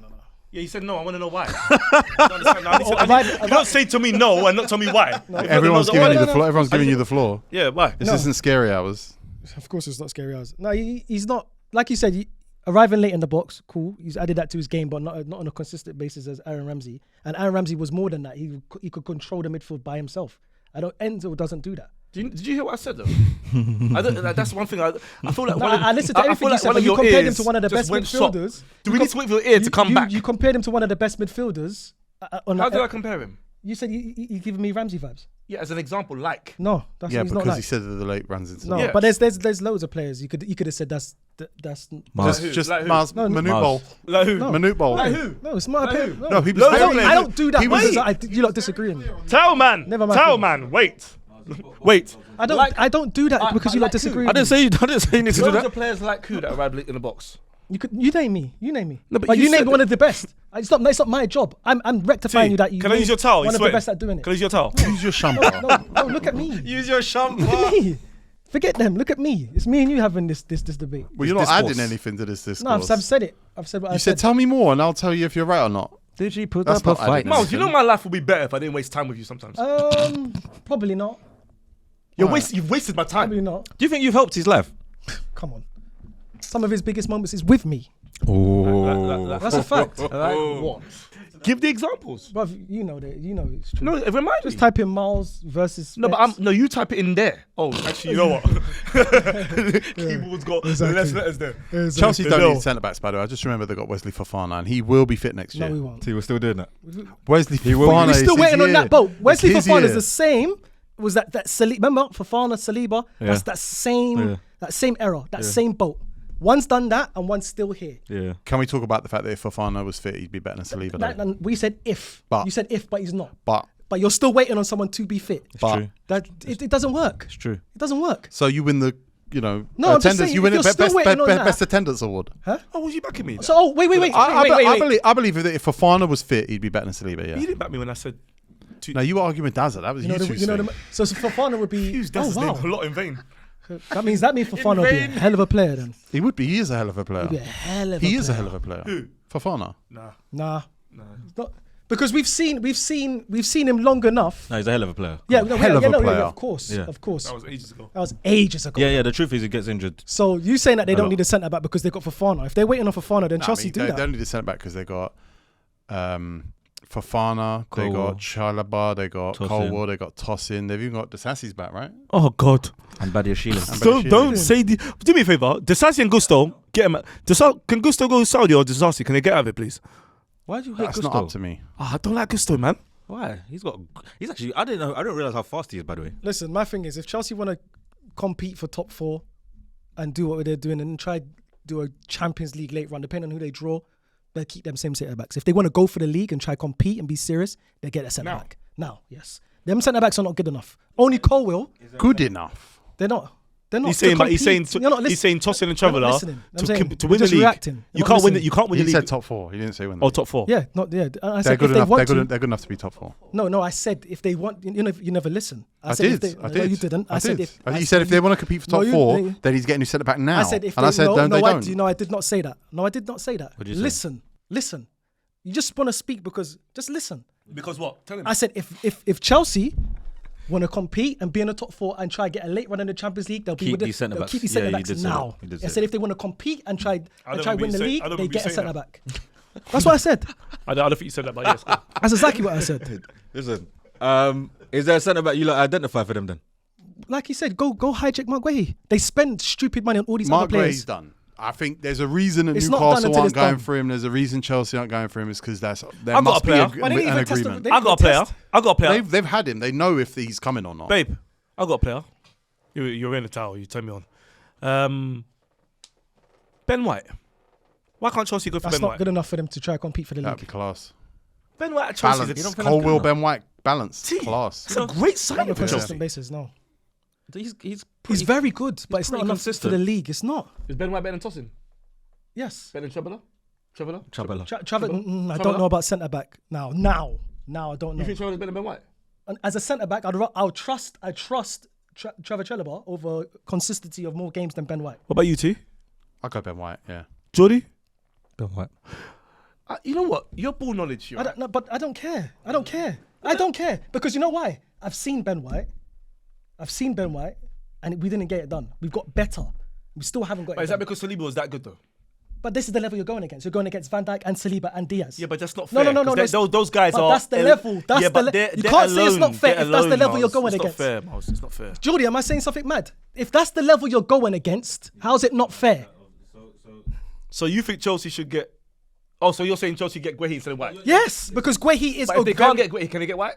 Yeah, he said no. I want to know why. I don't understand. You can't say to me no and not tell me why. Everyone's giving you the floor. Everyone's giving you the floor. Yeah, why? This isn't scary hours. Of course, it's not scary hours. No, he's not. Like you said, arriving late in the box, cool. He's added that to his game, but not on a consistent basis as Aaron Ramsey. And Aaron Ramsey was more than that. He could control the midfield by himself. Enzo doesn't do that. Did you hear what I said though? That's one thing I feel like. I listened to everything you said, but you compared him to one of the best midfielders. Do we need to wait for your ear to come back? You compared him to one of the best midfielders. How did I compare him? You said you giving me Ramsey vibes. Yeah, as an example, like. No, that's yeah, he's because not he said that the late runs into. No, yeah. but there's loads of players. You could have said that's. Just Like who? Manute Bol. Like who? Manute Bol. Like who? No, it's not a player. No, he was I don't do that. He was. You lot disagree on me. Tell man. Never mind. Tell man. Wait. I don't do that because you lot disagree. I didn't say you need to do Loads that. of Players like who that arrived late in the box. You name me. No, but But you you named said one of the best. It's not my job. I'm rectifying you that you. Can I use your towel? One of the best at doing it. Can I use your towel? Use your Shumper. No, look at me. Use your Look Shumper. at me. Forget them. Look at me. It's me and you having this debate. Well, you're not adding anything to this discourse. No, I've said it. I've said what I You said, tell me more, and I'll tell you if you're right or not. Did she put That's up a not fight? adding Miles, you know my life would be better if I didn't waste time with you sometimes. Probably not. You've wasted my time. Probably not. Do you think you've helped his life? Come on. Some of his biggest moments is with me. Oh, That's a fact. What? Give the examples. Bruv, you know it's true. No, remind me. Just type in Miles versus. No, Spence. but you type it in there. Oh, actually, you know what? Keyboard's got less letters there. Chelsea don't need centre backs, by the way. I just remember they got Wesley Fofana, and he will be fit next year. No, we won't. see, we're still doing that. Wesley We're Fofana. still waiting on that boat. Wesley Fofana is the the same. Was that remember Fofana, Saliba? Yeah. That's that same era, that same boat. One's done that and one's still here. Yeah. Can we talk about the fact that if Fofana was fit, he'd be better than Saliba? though? And we said if. But- You said if, but he's not. But But you're still waiting on someone to be fit. true. It doesn't work. It's true. It doesn't work. so you win the No, I'm just attendance. saying, You if win you're it still waiting on that- best attendance award. Huh? Oh, was you backing me? So wait. I believe that if Fofana was fit, he'd be better than Saliba. You Yeah. didn't back me when I said. No, you were arguing with Dazza. That was you two saying. So Fofana would be. Use Oh Dazza's name a wow. lot in vain. That means Fofana would be a hell of a player then. He would be. He is a hell of a player. He'd be a hell of a player. He is a hell of a player. Who? Fofana. Nah. It's not, because we've seen him long enough. No, he's a hell of a player. Yeah, no, hell of a player. of course. Yeah. Of course. That was ages ago. That was ages ago. Yeah. The truth is, he gets injured. So you saying that they don't lot. need a centre back because they got Fofana? If they're waiting on Fofana, then Chelsea do they that. don't need a centre back because they got Fofana, they Colwill. got Chalaba, they got Tosin. Colwill, they got Tosin. They've even got Desassi's back, right? Oh God! And Badia Sheila. Don't say. Do me a favor. Desassi and Gusto, get him. Can Gusto go Saudi or Desassi? Can they get out of it, please? Why do you hate That's Gusto? not up to me. I don't like Gusto, man. Why? He's actually. I didn't realize how fast he is. By the way. Listen, my thing is, if Chelsea want to compete for top 4 and do what they're doing and try do a Champions League late run, depending on who they draw, they keep them same centre backs. If they want to go for the league and try compete and be serious, they get a centre back. Now, yes, them centre backs are not good enough. Only Colwill, Good enough. they're not. They're not. He's saying You're not listening. Tosin and You're Traveller not listening. I'm saying, to you're win the just league. reacting. You You're can't not win. listening. You can't win He the said league. top 4. He didn't say win. Oh, top 4. Yeah, not yeah. I They're said good if they enough. want They're good enough to be top 4. No. I said if they want. You never listen. I said did. if I they, did. No, you didn't. I said if. You said if they want to compete for top 4, they- then he's getting his centre back now. I said if and I said no, they don't. You know, I did not say that. No, I did not say that. What'd you say? Listen. You just want to speak because just listen. Because what? Tell him. I said if Chelsea want to compete and be in the top 4 and try get a late run in the Champions League, they'll Keep be these centre they'll backs. keep these Yeah, centre you backs did say now. that. You did I say said that. if they want to compete and try remember win you the saying- league, I don't they remember get a you saying centre that. back. That's what I said. I don't think you said that, but yes. That's exactly what I said. Listen. Is there a centre back you like identify for them then? Like he said, go hijack Marc Guehi. They spend stupid money on all these Marc other players. Guehi's done. I think there's a reason that It's not done Newcastle until aren't it's going done. for him. There's a reason Chelsea aren't going for him. Is because there I've got must a be player. Why didn't an even test agreement. them? I got a player. I got a player. They've had him. They know if he's coming or not. Babe, I got a player. You're in the towel. You turn me on. Ben White. Why can't Chelsea go for That's Ben not White? good enough for them to try and compete for the That'd be league. class. Ben White at Chelsea. Balance. It's Colwill, Ben White, balance. a Class. great Not on a signing for consistent Chelsea. basis, no. He's He's very good, but it's not pretty enough for consistent. the league. It's not. Is Ben White better than Tosin? Yes. Better than Traveller? Chabella. I don't know about centre back now. Now I don't know. You think Traveller's better than Ben White? And as a centre back, I trust Trevor Chalobah over consistency of more games than Ben White. What about you two? I'll go Ben White, yeah. Jordy? Ben White. You know what? Your ball knowledge. I don't know, but I don't care. I don't care because you know why? I've seen Ben White, and we didn't get it done. We've got better. We still haven't got it Is done. that because Saliba was that good though? But this is the level you're going against. You're going against Van Dijk and Saliba and Diaz. Yeah, but that's not fair. No. Those guys but are. That's the level. That's you can't say it's not fair if that's the level you're going against. It's not fair, Miles. It's not fair. Jordy, am I saying something mad? If that's the level you're going against, how's it not fair? So you think Chelsea should get? Oh, so you're saying Chelsea get Guehi instead of White? Yes, because Guehi is. But if they can't get Guehi, can they get White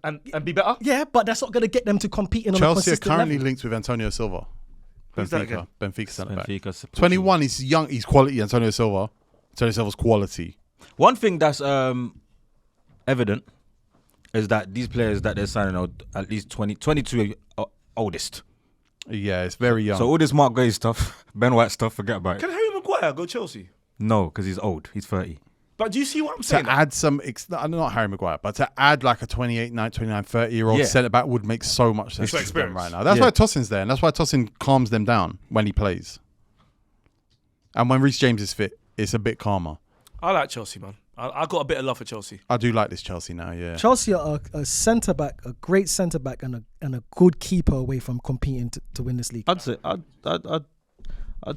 and be better? Yeah, but that's not going to get them to compete in on a Chelsea are consistent currently level. linked with Antonio Silva. Who's that again? Benfica centre back. Benfica, 21. He's young. He's quality. Antonio Silva's quality. One thing that's evident is that these players that they're signing are at least 22 oldest. Yeah, it's very young. So all this Mark Gray stuff, Ben White stuff, forget about it. Can Harry Maguire go Chelsea? No, because he's old. He's 30. But do you see what I'm saying? to add some, not Harry Maguire, but to add like a 29, 30-year-old centre back would make so much sense to them right now. That's why Tossin's there, and that's why Tossin calms them down when he plays. And when Reece James is fit, it's a bit calmer. I like Chelsea, man. I got a bit of love for Chelsea. I do like this Chelsea now, yeah. Chelsea are a centre back, a great centre back, and a good keeper away from competing to win this league. I'd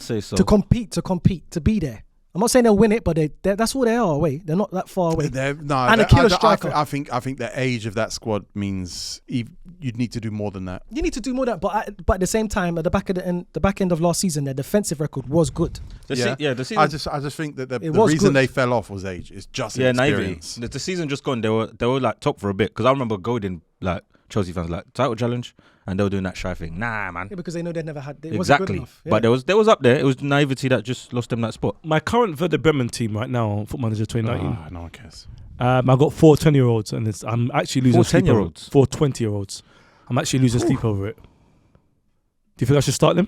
say so. To compete, to be there. I'm not saying they'll win it, but that's all they are away. They're not that far away. And a killer striker. I think the age of that squad means you'd need to do more than that. You need to do more than that, but at the same time, at the back end of last season, their defensive record was good. The season. I just think that the reason they fell off was age. It's just inexperience. Naivety. The season just gone. They were like top for a bit because I remember Golden like Chelsea fans like title challenge. And they were doing that shy thing. Nah, man. Yeah, because they know they never had. It exactly. wasn't good enough. Yeah. But there was up there. It was naivety that just lost them that spot. My current Werder Bremen team right now on Foot Manager 2019. No one cares. I've got 4 10-year-olds, and I'm actually losing 4 10-year-olds. 4 20-year-olds. I'm actually losing sleep over it. Do you think I should start them?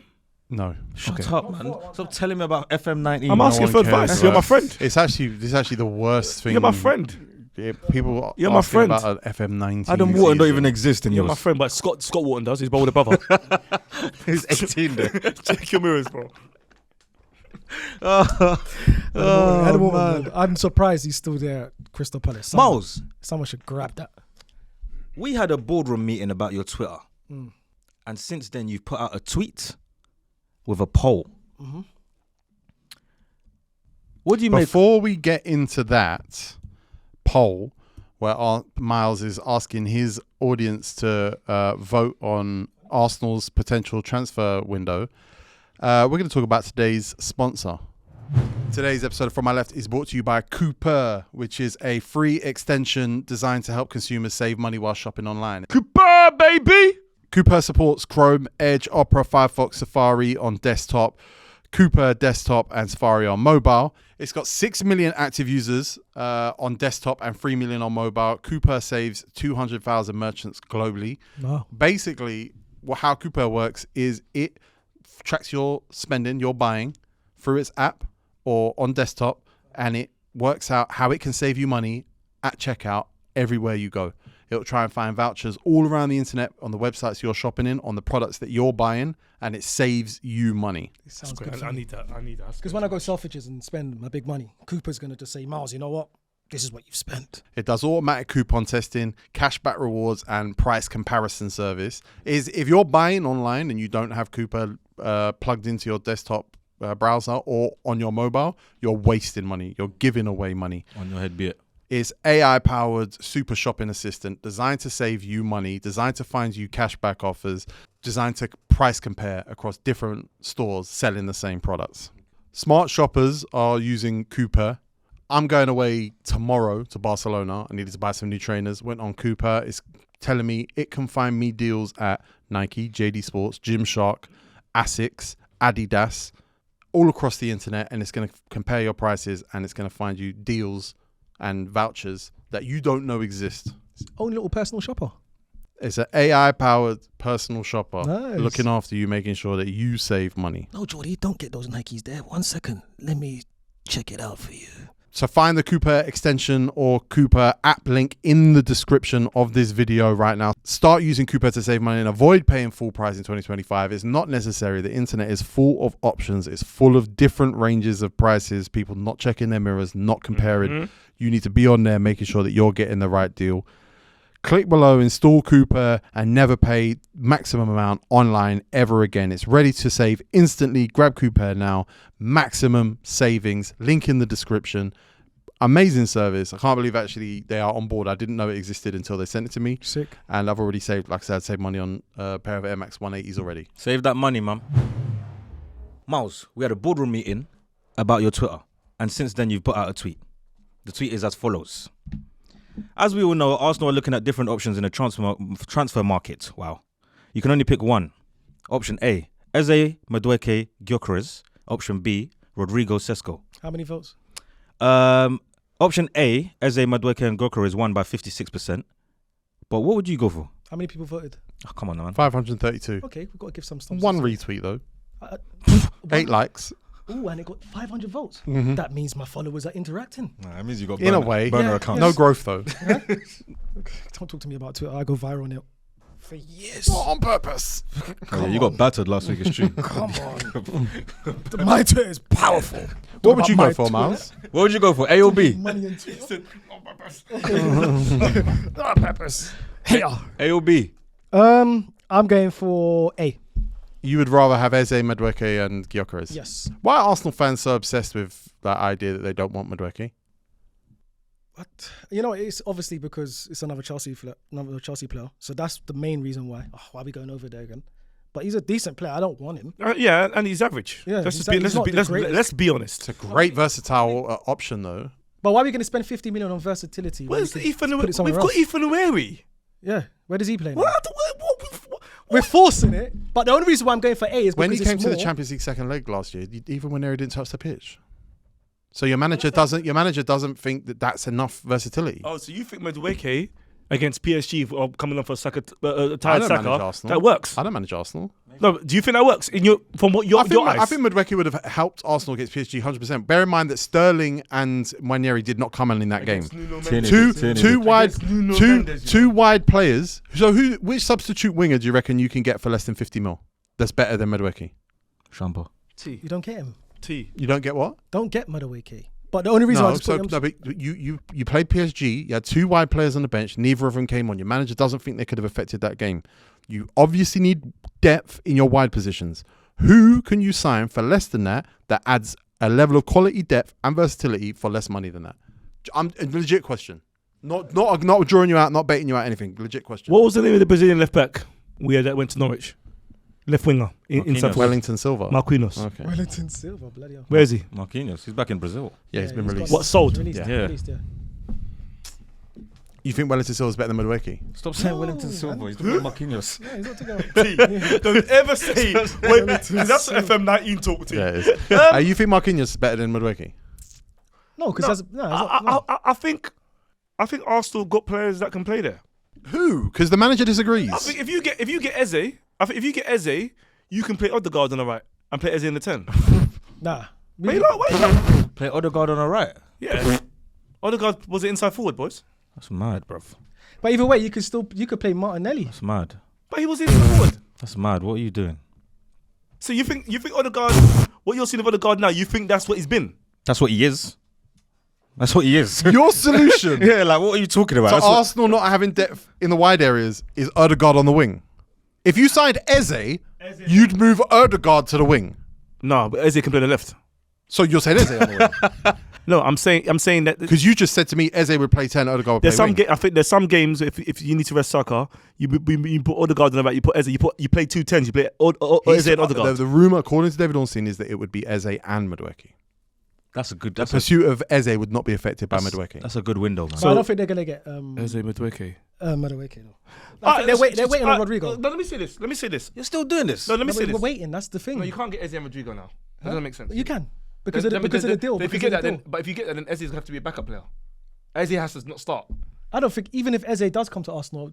No. Shut up, man. Stop telling me about FM19. I'm asking for advice. You're my friend. This is actually the worst thing. You're my friend. Yeah, people You're my friend. About an FM19. Adam Wharton don't even exist in You're yours. my friend, but Scott Wharton does. He's my older brother. He's 18 there. Check your mirrors, bro. Man. I'm surprised he's still there at Crystal Palace. Someone should grab that. We had a boardroom meeting about your Twitter. And since then, you've put out a tweet with a poll. Mm-hmm. What do you make? Before we get into that poll, where Miles is asking his audience to vote on Arsenal's potential transfer window, we're going to talk about today's sponsor. Today's episode of From My Left is brought to you by Coupert, which is a free extension designed to help consumers save money while shopping online. Coupert, baby! Coupert supports Chrome, Edge, Opera, Firefox, Safari on desktop, Coupert desktop and Safari on mobile. It's got 6 million active users on desktop and 3 million on mobile. Coupert saves 200,000 merchants globally. Wow. Basically, how Coupert works is it tracks your spending, your buying through its app or on desktop, and it works out how it can save you money at checkout everywhere you go. It'll try and find vouchers all around the internet on the websites you're shopping in, on the products that you're buying, and it saves you money. Sounds good. I need that. Because when I go Selfridges and spend my big money, Cooper's going to just say, Miles, you know what? This is what you've spent. It does automatic coupon testing, cashback rewards, and price comparison service. If you're buying online and you don't have Coupert plugged into your desktop browser or on your mobile, you're wasting money. You're giving away money. On your head, be it. It's AI-powered super shopping assistant designed to save you money, designed to find you cashback offers, designed to price compare across different stores selling the same products. Smart shoppers are using Coupert. I'm going away tomorrow to Barcelona. I needed to buy some new trainers. Went on Coupert. It's telling me it can find me deals at Nike, JD Sports, Gymshark, Asics, Adidas, all across the internet, and it's going to compare your prices and it's going to find you deals and vouchers that you don't know exist. Own little personal shopper. It's an AI-powered personal shopper Nice. looking after you, making sure that you save money. No, Jordy, don't get those Nikes there. 1 second. Let me check it out for you. So find the Coupert extension or Coupert app link in the description of this video right now. Start using Coupert to save money and avoid paying full price in 2025. It's not necessary. The internet is full of options. It's full of different ranges of prices. People not checking their mirrors, not comparing. You need to be on there making sure that you're getting the right deal. Click below, install Coupert, and never pay maximum amount online ever again. It's ready to save instantly. Grab Coupert now. Maximum savings. Link in the description. Amazing service. I can't believe actually they are on board. I didn't know it existed until they sent it to me. Sick. And I've already saved, like I said, saved money on a pair of Air Max 180s already. Save that money, man. Miles, we had a boardroom meeting about your Twitter. And since then, you've put out a tweet. The tweet is as follows. As we all know, Arsenal are looking at different options in the transfer market. Wow. You can only pick one. Option A, Eze Madueke Gyökeres. Option B, Rodrigo Sesko. How many votes? Option A, Eze Madueke and Gyökeres won by 56%. But what would you go for? How many people voted? Oh, come on, man. 532. Okay, we've got to give some stuff. One retweet, though. 8 likes. Ooh, and it got 500 votes. That means my followers are interacting. Nah, that means you got In a way. burner accounts. No growth, though. Don't talk to me about Twitter. I go viral on it for years. Not on purpose. Oh, yeah, you got battered last week, it's true. Come on. My Twitter is powerful. What would you go for, Miles? What would you go for, A or B? Money and Twitter. Not on purpose. Hater. A or B? I'm going for A. You would rather have Eze, Madueke and Gyökeres? Yes. Why are Arsenal fans so obsessed with that idea that they don't want Madueke? What? You know, it's obviously because it's another Chelsea player. So that's the main reason why. Oh, why are we going over there again? But he's a decent player. I don't want him. Yeah, and he's average. Yeah, let's be honest. It's a great versatile option, though. But why are we going to spend 50 million on versatility? Where's Ethan? We've got Ethan Uweri. Yeah, where does he play now? What? We're forcing it, but the only reason why I'm going for A is because When he came to the more. Champions League second leg last year, even when he didn't touch the pitch. So your manager doesn't think that that's enough versatility. Oh, so you think Madueke against PSG or coming on for a I don't manage Arsenal. that works? I don't manage Arsenal. No, do you think that works from what your eyes? I think Madueke would have helped Arsenal against PSG 100%. Bear in mind that Sterling and Maneri did not come in that game. Two wide players. So which substitute winger do you reckon you can get for less than 50 mil? That's better than Madueke. Shumper. You don't get him. You don't get what? Don't get Madueke. But the only reason but you played PSG. You had 2 wide players on the bench. Neither of them came on. Your manager doesn't think they could have affected that game. You obviously need depth in your wide positions. Who can you sign for less than that adds a level of quality, depth, and versatility for less money than that? A legit question. Not drawing you out, not baiting you out, anything. Legit question. What was the name of the Brazilian left back that went to Norwich? Left winger inside Wellington Silva. Marquinhos. Okay. Wellington Silva, bloody hell. Where is he? Marquinhos. He's back in Brazil. Yeah, he's been released. What, sold? Released, Yeah. Released, yeah. You think Wellington Silva is better than Madueke? Stop saying Wellington Silva. He's talking about Marquinhos. Yeah, he's not together. Don't ever say. Wait, that's FM19 talk to you. Yeah, it is. You think Marquinhos is better than Madueke? No, because I think Arsenal got players that can play there. Who? Because the manager disagrees. I think if you get Eze, you can play Odegaard on the right and play Eze in the 10. Nah. Wait. Play Odegaard on the right. Yeah. Odegaard was it inside forward, boys. That's mad, bruv. But either way, you could play Martinelli. That's mad. But he was inside forward. That's mad. What are you doing? So you think Odegaard? What you're seeing of Odegaard now? You think that's what he's been? That's what he is. That's what he is. Your solution. Yeah, like what are you talking about? So Arsenal not having depth in the wide areas is Odegaard on the wing. If you signed Eze, you'd move Odegaard to the wing. No, but Eze can play the left. So you're saying Eze on the wing? No, I'm saying that Because you just said to me Eze would play 10, Odegaard would play wing. I think there's some games if you need to rest Saka, you put Odegaard on the right, you put Eze, you play 2 10s, you play Eze and Odegaard. The rumour, according to David Ornstein, is that it would be Eze and Madueke. That's a good. The pursuit of Eze would not be affected by Madueke. That's a good window, man. So I don't think they're gonna get Eze Madueke. Madueke. No. They're waiting on Rodrigo. No, let me say this. You're still doing this. No, let me say this. We're waiting. That's the thing. No, you can't get Eze and Rodrigo now. That doesn't make sense. You can because of the deal. If you get that, then Eze's gonna have to be a backup player. Eze has to not start. I don't think even if Eze does come to Arsenal,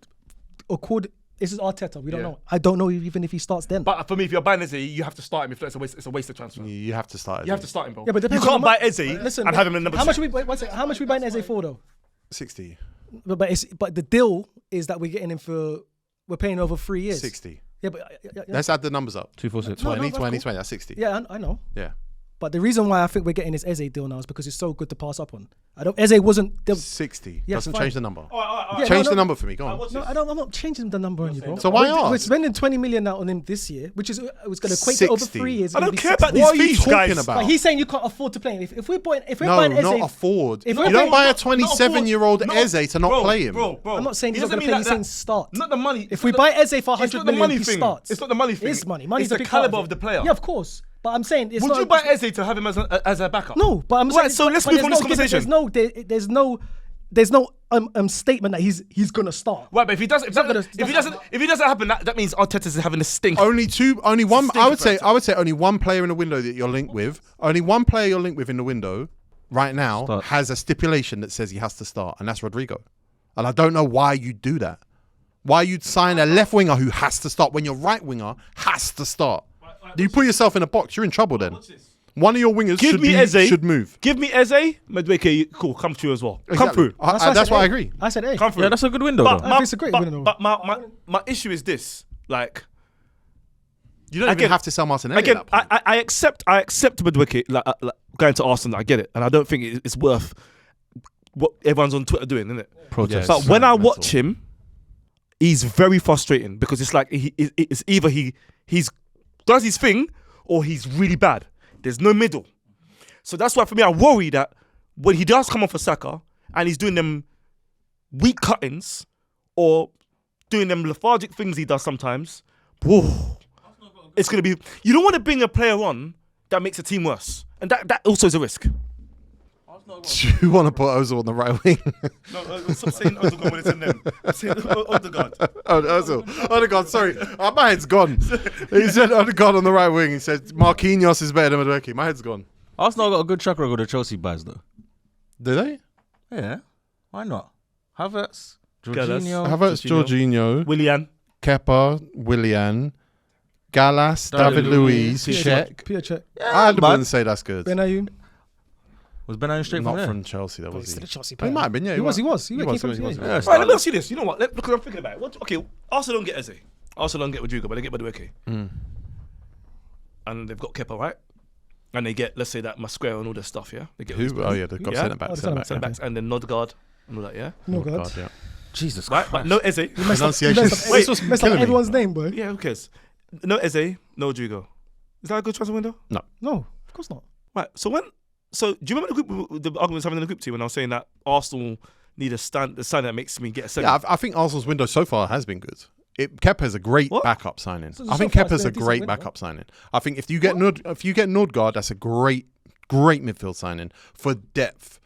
This is Arteta. We don't know. I don't know even if he starts then. But for me, if you're buying Eze, you have to start him. If it's a waste of transfer. You have to start. You have to start him, bro. Yeah, but you depends can't on buy Eze and have him in number how 2. How much we buying Eze for though? 60. But the deal is that we're getting him for. We're paying over 3 years. 60. Yeah, but Let's add the numbers up. 246. 20, No, 20, that's cool. 20. That's 60. Yeah, I know. Yeah. But the reason why I think we're getting this Eze deal now is because it's so good to pass up on. Eze wasn't. 60. Yes, Doesn't fine. change the number. Yeah, Change the number for me. Go on. No, I'm not changing the number on you, bro. So why we're ask? spending 20 million now on him this year, which is it was going to equate to over 60. 3 years. I don't care about What these are you fees, talking guys. about? But he's saying you can't afford to play him. If we're buying Eze, not afford. If You we're don't buying- buy a not afford. 27-year-old No, Eze to not bro, play him. Bro, I'm not saying He he's not doesn't going to play. mean He's that- saying start. Not the money. If we buy Eze for 100 it's not the million, money he thing. starts. It's not the money thing. It's money. Money's It's a the big part caliber of the player. Yeah, of course. But I'm saying it's Would not. you buy Eze to have him as a backup? No, but I'm Right, saying. so let's but move on there's this conversation. There's no statement that he's gonna start. Right, but if he doesn't happen, that means Arteta's having a stink. Only one. Stink I would say factor. only one player in the window that you're linked with. Only one player you're linked with in the window right now Start. has a stipulation that says he has to start, and that's Rodrigo. And I don't know why you do that. Why you'd sign a left winger who has to start when your right winger has to start? You put yourself in a box. You're in trouble then. One of your wingers should move. Give me Eze, Madueke, cool, come through as well. Come Exactly. through. That's why I agree. I said, hey, Come through. Yeah, that's a good window. But though. I think it's a great window. But my issue is this. Like, You don't even Again- have to sell Martinelli. again, at that point. I accept Madueke like going to Arsenal. I get it. And I don't think it's worth what everyone's on Twitter doing, isn't it? Protest. Yeah, But when I mental. watch him, he's very frustrating because it's like it's either he's does his thing or he's really bad. There's no middle. So that's why for me I worry that when he does come on for Saka and he's doing them weak cuttings or doing them lethargic things he does sometimes, whoa, it's gonna be. You don't want to bring a player on that makes a team worse, and that also is a risk. Do you want to put Ozil on the right wing? No, stop saying Odegaard when it's in them. Say Odegaard. Odegaard, sorry. My head's gone. He said Odegaard on the right wing. He said Marquinhos is better than Madueke. My head's gone. Arsenal got a good track record of Chelsea buys though. Do they? Yeah, why not? Havertz, Gallas. Jorginho. Havertz, Jorginho, Willian. Kepa, Willian, Gallas, David Luiz, Cech. Peter Cech. I wouldn't say that's good. Benayoun. Was Benayoun straight Not from there? from Chelsea, that was He's he. still a Chelsea He player. might have been, yeah. He was. He Yeah, was. yeah. Right, let me ask you this. You know what? Because I'm thinking about it. Okay, Arsenal don't get Eze. Arsenal don't get Rodrigo, but they get Madueke. And they've got Kepa, right? And they get, let's say, that Masquera and all this stuff, yeah? They get Who? Oh, yeah, they've got Yeah. centre back. Oh, Centre back. centre Centre backs and then Odegaard and all that, yeah? No God. God, yeah. Jesus Right? Christ. But no Eze. Pronunciation. Wait, messed up everyone's name, boy. Yeah, who cares? No Eze, no Rodrigo. Is that a good transfer window? No, of course not. Right. So do you remember the arguments having in the group team when I was saying that Arsenal need a sign that makes me get a second? Yeah, I think Arsenal's window so far has been good. Kepa's a great What? backup signing. So I think far it's Kepa's been a a decent great window. backup signing. I think if you get Nordgaard, that's a great midfield signing for depth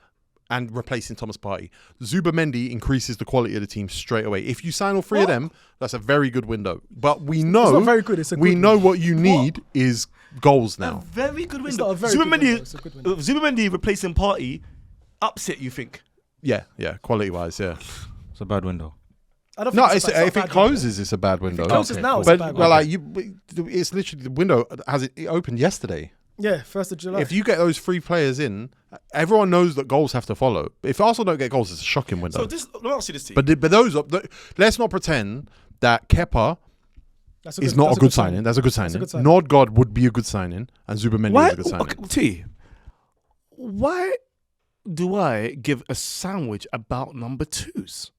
and replacing Thomas Partey. Zubimendi increases the quality of the team straight away. If you sign all three of them, that's a very good window. But we know not very good, it's a we good know window. what you need is goals now. Very good It's window. not a very good window, it's a good window. Zubimendi replacing Partey upset, you think? Yeah, quality wise, yeah. It's a bad window. I don't No, think if a it bad closes, it's a bad window. window. Closes Okay, now, cool. it's a But bad well, window. like it's literally the window it opened yesterday. Yeah, 1st of July. If you get those three players in, everyone knows that goals have to follow. If Arsenal don't get goals, it's a shocking window. So let me ask you this, team. but let's not pretend that Kepa That's is not a good signing. That's a good signing. a good signing. Nordgaard would be a good signing, and Zubimendi is a good signing. Okay, T, why do I give a sandwich about number twos?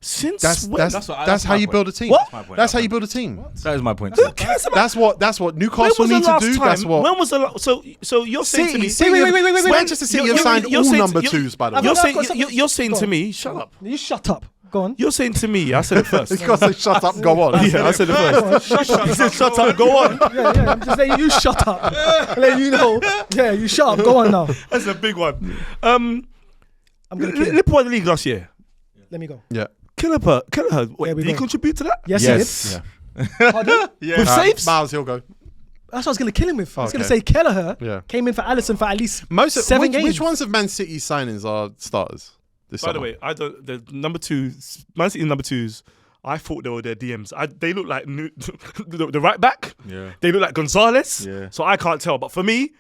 Since That's when? that's how you build a team. What? That's how you build a team. That is my point. Who cares about? That's what When Newcastle was the need to last do. time? That's what When was the last? So you're saying to me? Wait. Manchester City have signed all number twos, by the way. You're I've saying got something- you're saying Go to on. me? Shut up. You shut up. Go on. You're saying to me? I said it first. Because they shut up, go on. Yeah, I said it first. You said shut up. Go on. Yeah. I'm just saying you shut up. Let you know. Yeah, you shut up. Go on now. That's a big one. I'm gonna kill him. Liverpool won the league last year. Let me go. Yeah. Kelleher. Wait, There we did he go. contribute to that? Yes, Yes. he did. Pardon? With saves? Miles, he'll go. That's what I was gonna kill him with. I was gonna Okay. say Kelleher Yeah. came in for Alisson for at least Most of, 7 games. Which ones of Man City's signings are starters? This By the summer? way, I don't. The number twos, Man City number twos, I thought they were their DMs. They look like the right back. Yeah. They look like Gonzalez. Yeah. So I can't tell. But for me,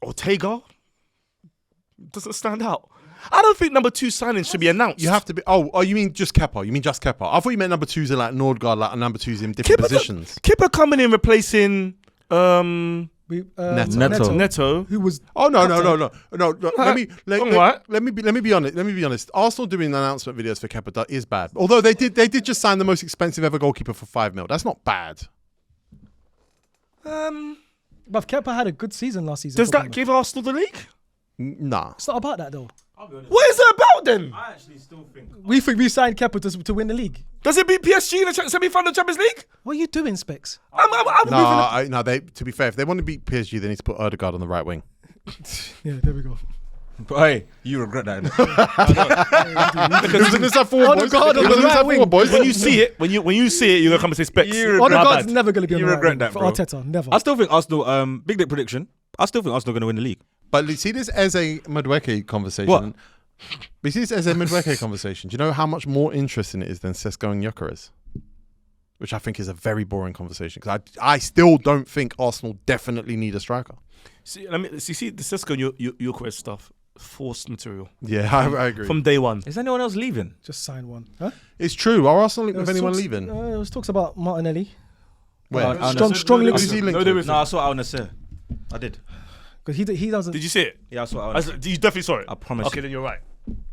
Tego doesn't stand out. I don't think number 2 signings should be announced. You have to be. Oh, you mean just Kepa? You mean just Kepa? I thought you meant number 2s are like Nordgaard, like number 2s in different positions. Kiper coming in replacing Neto. Who was? Oh no! Let me be honest. Let me be honest. Arsenal doing announcement videos for Kepa is bad. Although they did just sign the most expensive ever goalkeeper for $5 million. That's not bad. But Kepa had a good season last season. Does that give Arsenal the league? Nah. It's not about that though. What is it about then? I actually still think. We think we signed Kepa to win the league. Does it beat PSG in the semi-final Champions League? What are you doing, Specs? No. To be fair, if they want to beat PSG, they need to put Odegaard on the right wing. Yeah, there we go. But hey, you regret that. Because it's like 4 boys. Odegaard on the right wing. Boys. When you see it, when you see it, you're gonna come and say Specs. Odegaard's never going to be on You the regret right that, wing bro. for Arteta. Never. I still think Arsenal. Big dick prediction. I still think Arsenal going to win the league. But see this Eze Madueke conversation. What? But see this Eze Madueke conversation. Do you know how much more interesting it is than Sesko and Gyökeres? Which I think is a very boring conversation because I still don't think Arsenal definitely need a striker. See the Sesko and Gyökeres stuff, forced material. Yeah, I agree. From day one. Is anyone else leaving? Just sign one. Huh? It's true. Are Arsenal linked There with was anyone talks- leaving? There was talks about Martinelli. Where? Strong links. Who's he linked there with? is. No, I saw Al Nasser. I did. Because he doesn't. Did you see it? Yeah, I saw Al Nasser. You definitely saw it. I promise Okay, you. then you're right.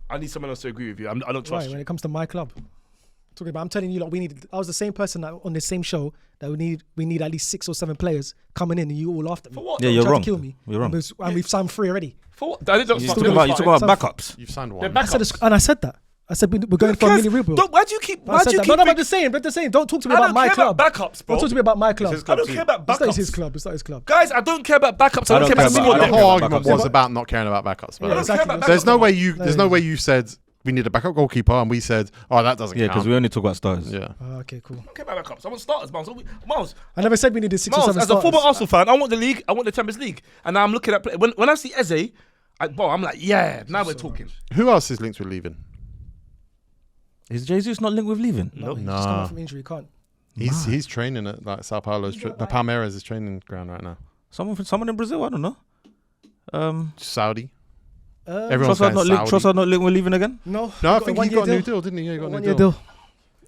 I need someone else to agree with you. I don't Right, trust when you. it comes to my club. Talking about, I'm telling you, I was the same person that on the same show that we need at least 6 or 7 players coming in, and you all laughed at me. For what? Yeah, though? you're Tried wrong. to kill me. You're wrong. And we've signed 3 already. For what? I didn't You're talking about backups. You've signed one. They're back- I said that. I said we're going for a mini rebuild. Why do you keep? I said that. No, I'm just saying. Don't talk to me I about don't my care club. about backups, bro. Don't talk to me about my club. his I club don't too. care about It's not backups. his club. It's not his club. Guys, I don't care about backups. I don't care about care single about The net. whole Yeah, argument backups. was about not caring about backups. But Yeah, exactly. about there's no backups. way you said we need a backup goalkeeper, and we said, oh, that doesn't Yeah, count. because we only talk about starters. Yeah. Okay, cool. I don't care about backups. I want starters, Miles. I never said we needed 6 or Miles, 7 as a former starters. Arsenal fan, I want the league. I want the Champions League. And now I'm looking at when I see Eze, I'm like, yeah, now we're talking. Who else is linked with leaving? Is Jesus not linked with leaving? No, he's Nah. just come back from injury. He can't. He's training at like Sao Paulo's, the Palmeiras' training ground right now. Someone in Brazil, I don't know. Saudi. Uh, Everyone's going Saudi. Trossard not linked with leaving again? No. No, I He think got a he got a new one-year deal, didn't he? Yeah, he got a new One-year deal.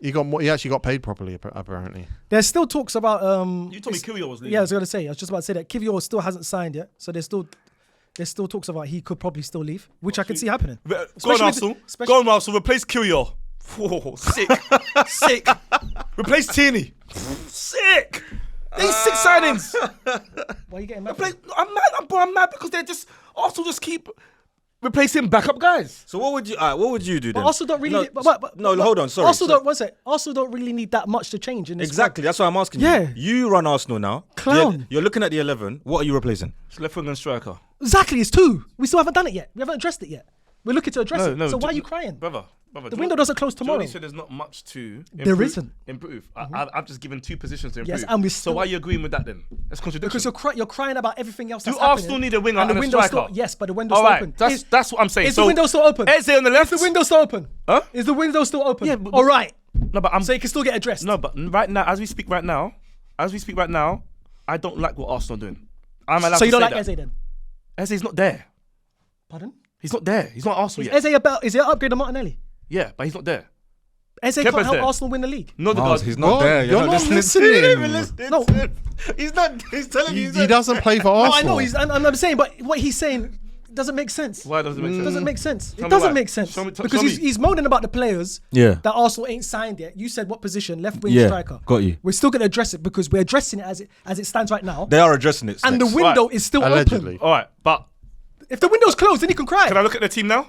deal. He actually got paid properly, apparently. There's still talks about. You told me Kylian was leaving. Yeah, I was going to say. I was just about to say that Kivior still hasn't signed yet, so there's still talks about he could probably still leave, which I can see happening. Go on, Especially Arsenal. with- Go on, Arsenal. Replace Kylian. Whoa, sick. Sick. Replace Tierney. Sick. These 6 signings. Why are you getting mad? I'm mad. I'm mad because they just Arsenal just keep replacing backup guys. So what would you do then? But Arsenal don't really. No, need, but, no, hold on. Sorry. Arsenal don't really need that much to change in this Exactly. That's why I'm asking Yeah. you. You run Arsenal now. Clown. You're looking at the 11. What are you replacing? It's left wing and striker. club. Exactly, it's 2. We still haven't done it yet. We haven't addressed it yet. We're looking to address it. So why are you crying? Brother, The window doesn't close tomorrow. Jordy said there's not much to improve. There isn't. Improve. I've just given 2 positions to improve. Yes, and we so still- why are you agreeing with that then? That's contradiction. Because you're crying about everything else. Do that's Arsenal happening, need a winger and the a window's striker? still, yes, but the window's All still right, open. that's what I'm saying. Is the window still open? Eze on the left. Is the window still open? Huh? Is the window still open? Yeah, but- All right. No, but I'm So it can still get addressed. No, but right now, as we speak right now, I don't like what Arsenal are doing. I'm allowed So you to don't say like that. Eze then? Eze's not there. Pardon? He's not there. He's not Arsenal Is yet. Eze an upgrade on Martinelli? Yeah, but he's not there. Eze Kepa's can't help there. Arsenal win the league. Not the Miles, guy. he's not there. You're not listening. No. He's not. He's telling you. He doesn't play for No, Arsenal. I know. I'm saying, but what he's saying doesn't make sense. Why doesn't it make It sense? doesn't make sense. Tell It me doesn't why. make sense. Show me- because show me. he's moaning about the players Yeah. that Arsenal ain't signed yet. You said what position? Left wing Yeah. striker. Got you. We're still going to address it because we're addressing it as it stands right now. They are addressing it. And the Specs. window Right. is still Allegedly. open. All right, but If the window's closed, then he can cry. can I look at the team now?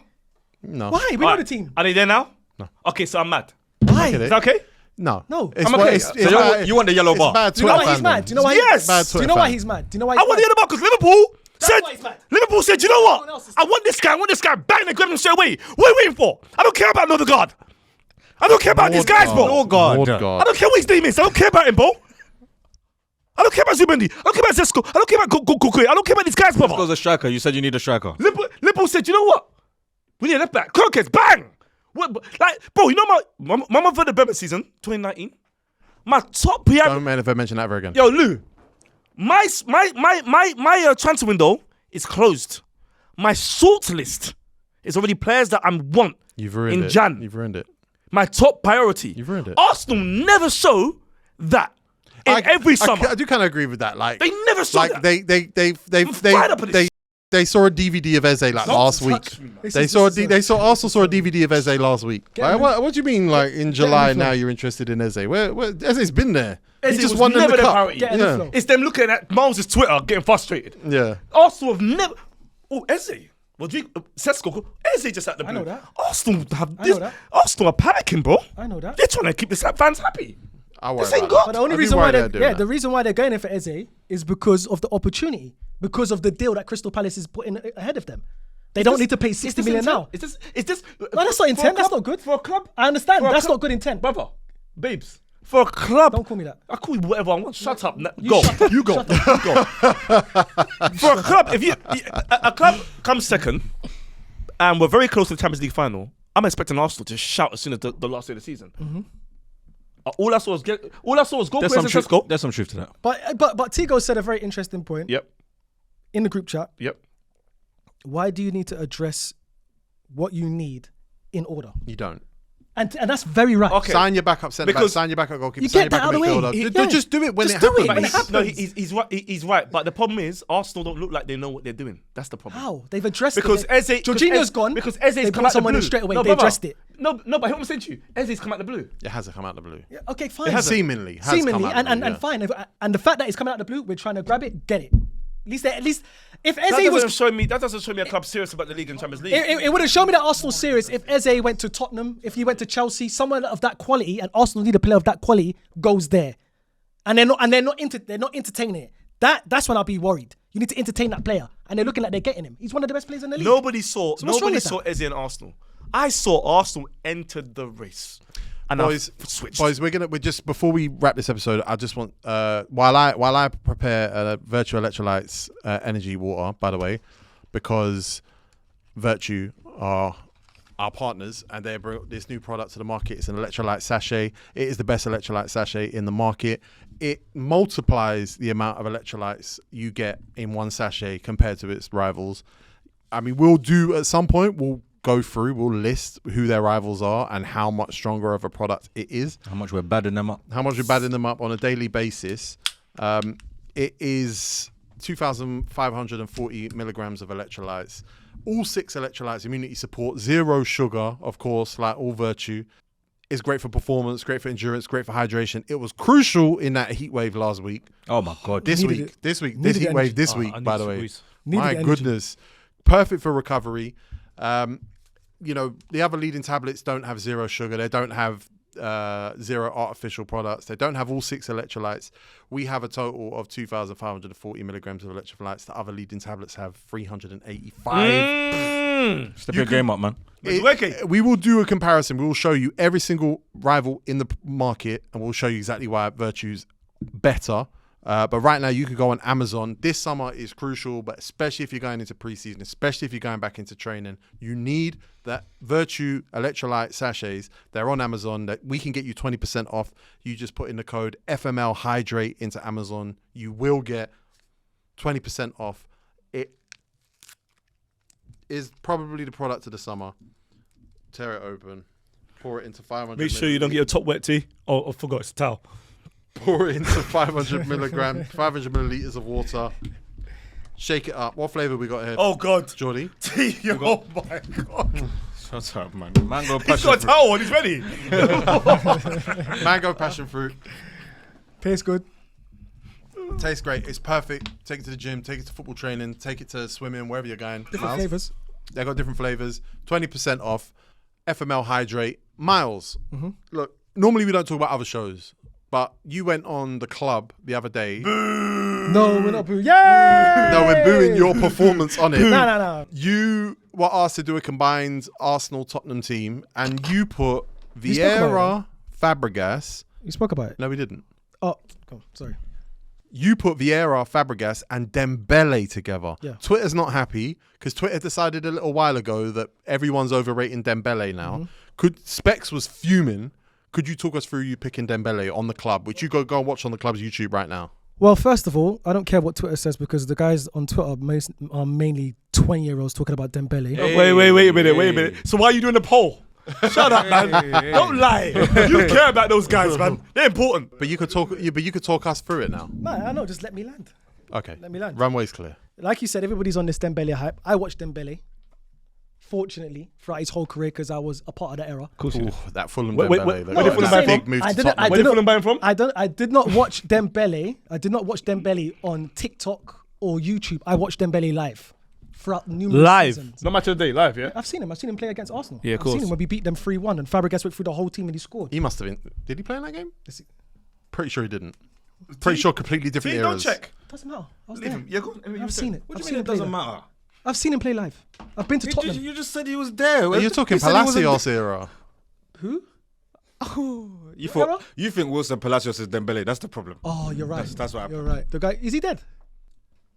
No. Why? We know All the right. team. Are they there now? No. Okay, so I'm mad. Why? Look at Is that okay? No. No. It's I'm what- okay. it's- So it's you want- bad- you want the yellow it's bar? bad Do you know why Twitter he's mad? fandom. Do you know why? Yes. Bad Do you know why Twitter he's mad? Do you know why? I want the yellow bar because Liverpool said why he's mad. Liverpool said, you know Everyone what? else is- I want this guy. Bang, they grab him straight away. What are you waiting for? I don't care about Odegaard. I don't care about these guys, bro. Odegaard. I don't care what his name is. I don't care about him, bro. I don't care about Zubendi. I don't care about Zesco. I don't care about Cucurella. I don't care about these guys, brother. Let's go as a striker. You said you need a striker. Liverpool said, you know what? We need a left back. Crocus, bang. Like, bro, you know my mother the Bennett season 2019. My top Don't ever mention that ever again. Yo, Lou, my transfer window is closed. My short list is already players that I want. You've ruined it. Jan. You've ruined it. My top priority. You've ruined it. Arsenal never show that in every summer. I do kind of agree with that. Like They never saw like that. they saw a DVD of Eze like last week. Arsenal saw a DVD of Eze last week. Like, what do you mean? Like in July now you're interested in Eze? Where Eze's been there. He Eze just was won them never the their cup. priority. Yeah. It's them looking at Miles' Twitter getting frustrated. Yeah. Arsenal have never. Oh, Eze. Sesko. Eze just at the blue. I know that. Arsenal have I this. know that. Arsenal are panicking, bro. I know that. They're trying to keep the fans happy. I worry This ain't about good. that. But the only I do reason worry why they're doing that. the reason why they're going in for Eze is because of the opportunity, because of the deal that Crystal Palace is putting ahead of them. They don't need to pay 60 million now. Is this? No, that's not intent. That's not good. For a club. I understand. For a That's club. not good intent. Brother, babes. For a club. Don't call me that. I call you whatever I want. Shut up. You Go. shut up. You go. Shut up. You go. For a club, if a club comes second, and we're very close to the Champions League final, I'm expecting Arsenal to shout as soon as the last day of the season. Mm-hmm. All I saw was Goku and Sesko. There's some truth to that. But Tego said a very interesting point Yep. in the group chat. Yep. Why do you need to address what you need in order? You don't. And that's very right. Okay. Sign your backup centre back, Because sign your backup goalkeeper, you sign get your backup that out of the way. midfielder. Yeah. Just do it when Just it do it happens. when it But happens. no, he's right. He's right. But the problem is, Arsenal don't look like they know what they're doing. That's the problem. How? They've addressed Because it. Eze, Jorginho's gone. Because Eze's They come brought out the someone blue in straight away. No, They brother. addressed it. No, but hear what I'm saying to you. Eze's come out the blue. It hasn't come out the blue. Yeah, okay, fine. Seemingly has Seemingly, come out the blue, and yeah. fine. And the fact that it's coming out of the blue, we're trying to grab it, get it. At least, if That Eze doesn't was, show me. That doesn't show me a club serious about the league and Champions League. it would have shown me that Arsenal's serious if Eze went to Tottenham, if he went to Chelsea, someone of that quality, and Arsenal need a player of that quality, goes there, and they're not entertaining it. That's when I'll be worried. You need to entertain that player, and they're looking like they're getting him. He's one of the best players in the league. Nobody saw with Eze in Arsenal. I saw Arsenal enter the race. And Boys, we're just before we wrap this episode, I just want while I prepare Virtue Electrolytes energy water, by the way, because Virtue are our partners and they brought this new product to the market. It's an electrolyte sachet. It is the best electrolyte sachet in the market. It multiplies the amount of electrolytes you get in one sachet compared to its rivals. I mean, we'll do at some point. We'll list who their rivals are and how much stronger of a product it is. How much we're badding them up. On a daily basis. It is 2,540 milligrams of electrolytes. All 6 electrolytes, immunity support, 0 sugar, of course, like all Virtue. It's great for performance, great for endurance, great for hydration. It was crucial in that heat wave last week. Oh my God. This Needed week, it. this Needed heat the wave energy. this week, by the way. Needed My the energy. goodness. Perfect for recovery. The other leading tablets don't have 0 sugar. They don't have 0 artificial products. They don't have all 6 electrolytes. We have a total of 2,540 milligrams of electrolytes. The other leading tablets have 385. Step your game up, man. We will do a comparison. We will show you every single rival in the market and we'll show you exactly why Virtue's better. But right now, you can go on Amazon. This summer is crucial, but especially if you're going into preseason, especially if you're going back into training, you need that Virtue electrolyte sachets. They're on Amazon. That we can get you 20% off. You just put in the code FML Hydrate into Amazon. You will get 20% off. It is probably the product of the summer. Tear it open. Pour it into 500. Make sure you don't get your top wet tea. Oh, I forgot it's a towel. Pour it into 500 milliliters of water. Shake it up. What flavor we got here? Oh God, Geordie. tea. Oh my God. Shut up, man. Mango He's passion got a fruit. towel and he's ready. Mango passion fruit. Tastes good. Tastes great. It's perfect. Take it to the gym. Take it to football training. Take it to swimming, wherever you're going. Different flavors. They got different flavors. 20% off. FML Hydrate. Miles. Look, normally we don't talk about other shows, but you went on the club the other day. No, we're not booing. Yay! No, we're booing your performance on it. No. You were asked to do a combined Arsenal-Tottenham team, and you put spoke about Vieira, Fabregas. You spoke about it. No, we didn't. Oh, sorry. You put Vieira, Fabregas, and Dembele together. Yeah. Twitter's not happy because Twitter decided a little while ago that everyone's overrating Dembele now. Specs was fuming. Could you talk us through you picking Dembele on the club, which you go and watch on the club's YouTube right now? Well, first of all, I don't care what Twitter says because the guys on Twitter are mainly 20-year-olds talking about Dembele. Wait a minute. So why are you doing the poll? Shut up, man. Don't lie. You care about those guys, man. They're important. But you could talk us through it now. Man, I know. Just let me land. Okay. Let me land. Runway's clear. Like you said, everybody's on this Dembele hype. I watched Dembele, fortunately, throughout his whole career because I was a part of that era. Of course. That Fulham Where Dembele. did Fulham buy big from? move I to didn't- Tottenham. Where did Fulham buy him from? I did not watch Dembele. I did not watch Dembele on TikTok or YouTube. I watched Dembele live throughout numerous seasons. No match of the day, live, yeah? I've seen him. I've seen him play against Arsenal. Yeah, of I've seen course. him when we beat them 3-1 and Fabregas went through the whole team and he scored. He must have been. Did he play in that game? Is it- Pretty sure he didn't. Pretty sure completely different See, eras. don't check. Doesn't matter. I was Leave there. him. Yeah, go on. I've seen it. What I've do seen you mean him it play doesn't live. matter? I've seen him play live. I've been to Tottenham. You just said he was there. You're talking You said he wasn't Palacios era. Who? You think Wilson Palacios is Dembele? That's the problem. Oh, you're right. That's what happened. You're right. The guy, is he dead?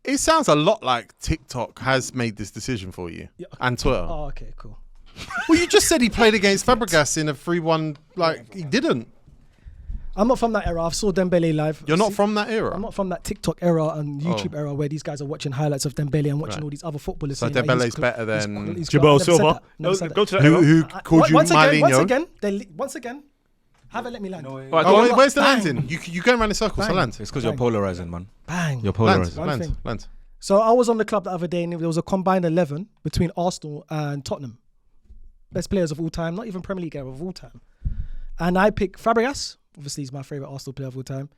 It sounds a lot like TikTok has made this decision for you Yeah. and Twitter. Oh, okay, cool. Well, you just said he played against Fabregas in a 3-1. Like, he didn't. I'm not from that era. I've saw Dembele live. You're not from that era. I'm not from that TikTok era and YouTube era where these guys are watching highlights of Dembele and watching all these other footballers. So saying that Dembele's he's better than Jabel Silva. Never said that. Go to that. who called you Once Marquinhos. again, haven't let me land. Alright, Oh, go on. where's the Bang. landing? You going around in circles to Bang. land. It's because you're polarizing, man. Bang. You're Land, polarizing. One thing. land. So I was on the club the other day and there was a combined 11 between Arsenal and Tottenham. Best players of all time, not even Premier League era of all time. And I picked Fabregas, obviously he's my favourite Arsenal player of all time.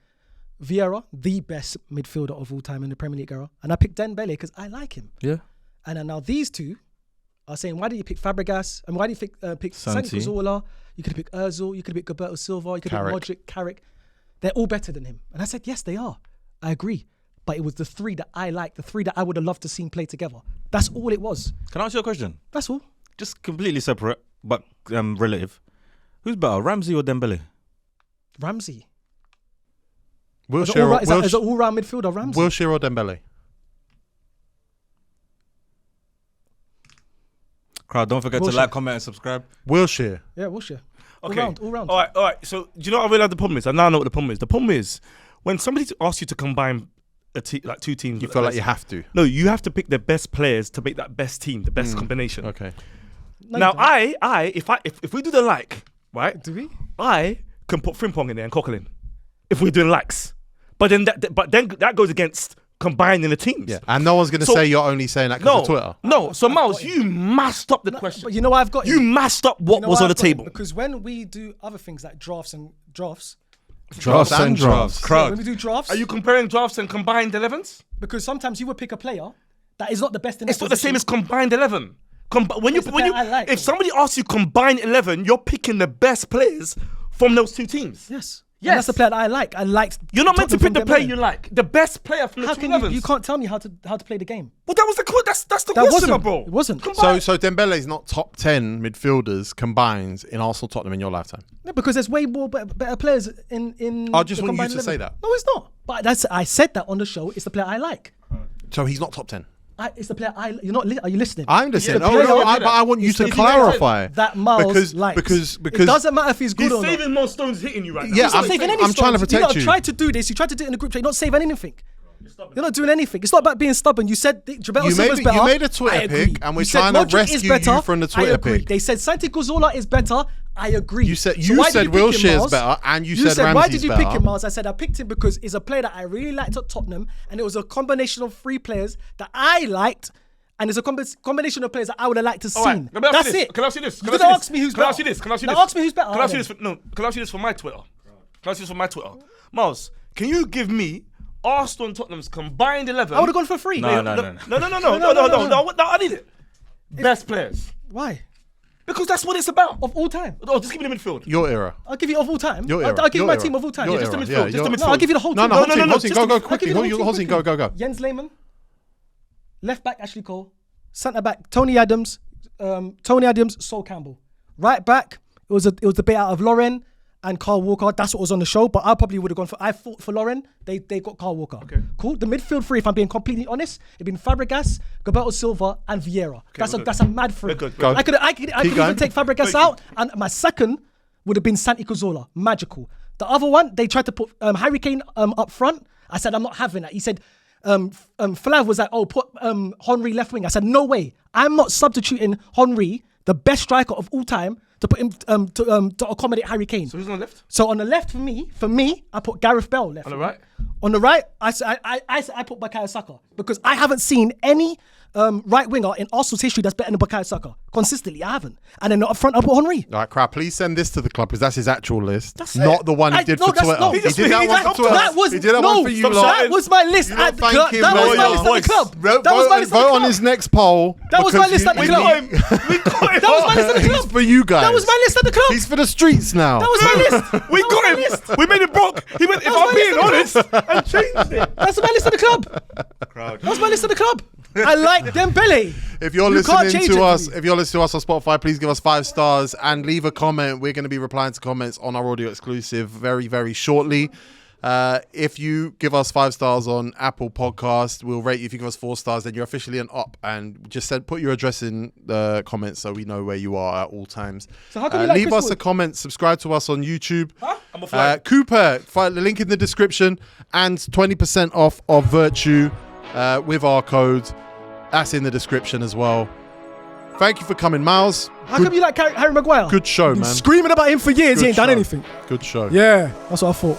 Vieira, the best midfielder of all time in the Premier League era. And I picked Dembele because I like him. Yeah. And then now these two are saying, why did you pick Fabregas? And why did you pick Santi Santi. Cazorla? You could have picked Ozil. You could have picked Gilberto Silva. You could have picked Modric, Carrick. They're all better than him. And I said, yes, they are. I agree. But it was the three that I liked, the three that I would have loved to see play together. That's all it was. Can I ask you a question? That's all. Just completely separate, but relative. Who's better, Ramsey or Dembele? Ramsey. Wilshere Is it all-round midfielder, Ramsey? Wilshere or Dembele? Crowd, don't forget to Wilshere. like, comment, and subscribe. Wilshere. Yeah, Wilshere. Okay. All round. All right. So, do you know what I realized the problem is? I now know what the problem is. The problem is when somebody asks you to combine like two teams. You feel like you have to. No, you have to pick the best players to make that best team, the best combination. Okay. No, Now, you don't. if we do the like, right? Do we? I can put Frimpong in there and Coquelin if we're doing likes. But then that goes against combining the teams. Yeah. And no one's going to say you're only saying that because of Twitter. No. So Miles, you mashed up the question. But you know why I've got You mashed up what was on the table. Because when we do other things like drafts, Drafts. when we do drafts, Are you comparing drafts and combined 11s? because sometimes you would pick a player that is not the best in It's not the same as combined 11. It's the player I like, if though. somebody asks you combined 11, you're picking the best players from those two teams. Yes. Yes. And that's the player that I like. I liked. You're not meant to pick Tottenham the from player Dembele. you like. The best player from the How two can 11s. you can't tell me how to play the game. Well, that was the that's the That question, wasn't, bro. it wasn't. So Dembele's not top 10 midfielders combined in Arsenal Tottenham in your lifetime. No, because there's way more better players in. I just the want you combined to 11. say that. No, it's not. But I said that on the show. It's the player I like. So he's not top 10. It's the player You're not. Are you listening? I'm listening. The player But I want you to clarify. that Miles likes. Because it doesn't matter if he's good He's or not. saving more stones hitting you right now. Yeah, He's not I'm- saving any I'm trying to stones. protect you. You tried to do this. You tried to do it in the group chat. You're not saving anything. You're not doing anything. It's not about being stubborn. You said Gilberto Silva's better. You made a Twitter I agree. pick, and we're You said trying to Modric is rescue better. you from the I Twitter agree. pick. They said Santi Cazorla is better. I agree. You said So why did you pick him, Wilshere's Miles? better, and you You said said why Ramsey's did you pick better. him, Miles? I said I picked him because he's a player that I really liked at Tottenham, and it was a combination of three players that I liked. And it's a combination of players that I would have liked to see. All right, let me ask you That's this. it. Can I ask you this? You didn't ask me who's Can I better. ask you this? Can I ask you Now this? ask me who's better. Can I ask you this? Can I ask you this for my Twitter? Can I ask you this for my Twitter? Miles, can you give me Arsenal and Tottenham's combined 11? I would have gone for free. No, I need it. Best players. Why? Because that's what it's about. Of all time. Oh, just give me the midfield. Your era. I'll give you of all time. Your era. I'll give you Your my era. team of all time. Your Yeah, just the era. midfield. Yeah, Just the your- midfield. No, I'll give you the whole No, team. no, Hosing, just go the- quickly. I'll give you the whole Hosing, team. go. Jens Lehmann. Left back, Ashley Cole. Centre back, Tony Adams. Sol Campbell. Right back, it was a bit out of Lauren and Kyle Walker. That's what was on the show. But I probably would have gone for. I fought for Lauren. They got Kyle Walker. Okay. Cool. The midfield three, if I'm being completely honest, it'd been Fabregas, Gilberto Silva, and Vieira. That's a mad three. Good. I could even take Fabregas out, and my second would have been Santi Cazorla. Magical. The other one, they tried to put Harry Kane up front. I said, I'm not having that. He said, Flav was like, oh, put Henry left wing. I said, no way. I'm not substituting Henry, the best striker of all time, to put him to accommodate Harry Kane. So who's on the left? So on the left for me, I put Gareth Bale left. On the right? On the right, I put Bukayo Saka because I haven't seen any right winger in Arsenal's history that's better than Bukayo Saka. Consistently, I haven't. And then up front, I put Henry. All right, crap. Please send this to the club because that's his actual list. That's not it. the one he did for Twitter. No, he did that one for Twitter. He did that one for you lot. That was my list at the club. That was my list at the club. That was my list at the Vote club. on his next poll. That was my list at the club. We got him. That was my list at the club. He's for you guys. That was my list at the club. He's for the streets now. That was my list. We got him. We made it broke. He went, if I'm being honest, and changed it. That's my list at the club. That's my list at the club. I like Dembele. If you're listening to us on Spotify, please give us 5 stars and leave a comment. We're going to be replying to comments on our audio exclusive very, very shortly. If you give us 5 stars on Apple Podcast, we'll rate you. If you give us 4 stars, then you're officially an op. And just put your address in the comments so we know where you are at all times. So how can we leave us a comment. Subscribe to us on YouTube. Huh? I'm a fly. Coupert, find the link in the description, and 20% off of Virtue with our code. That's in the description as well. Thank you for coming, Miles. How come you like Harry Maguire? Good show, You've been man. screaming about him for years. He ain't done anything. Good show. Yeah, that's what I thought.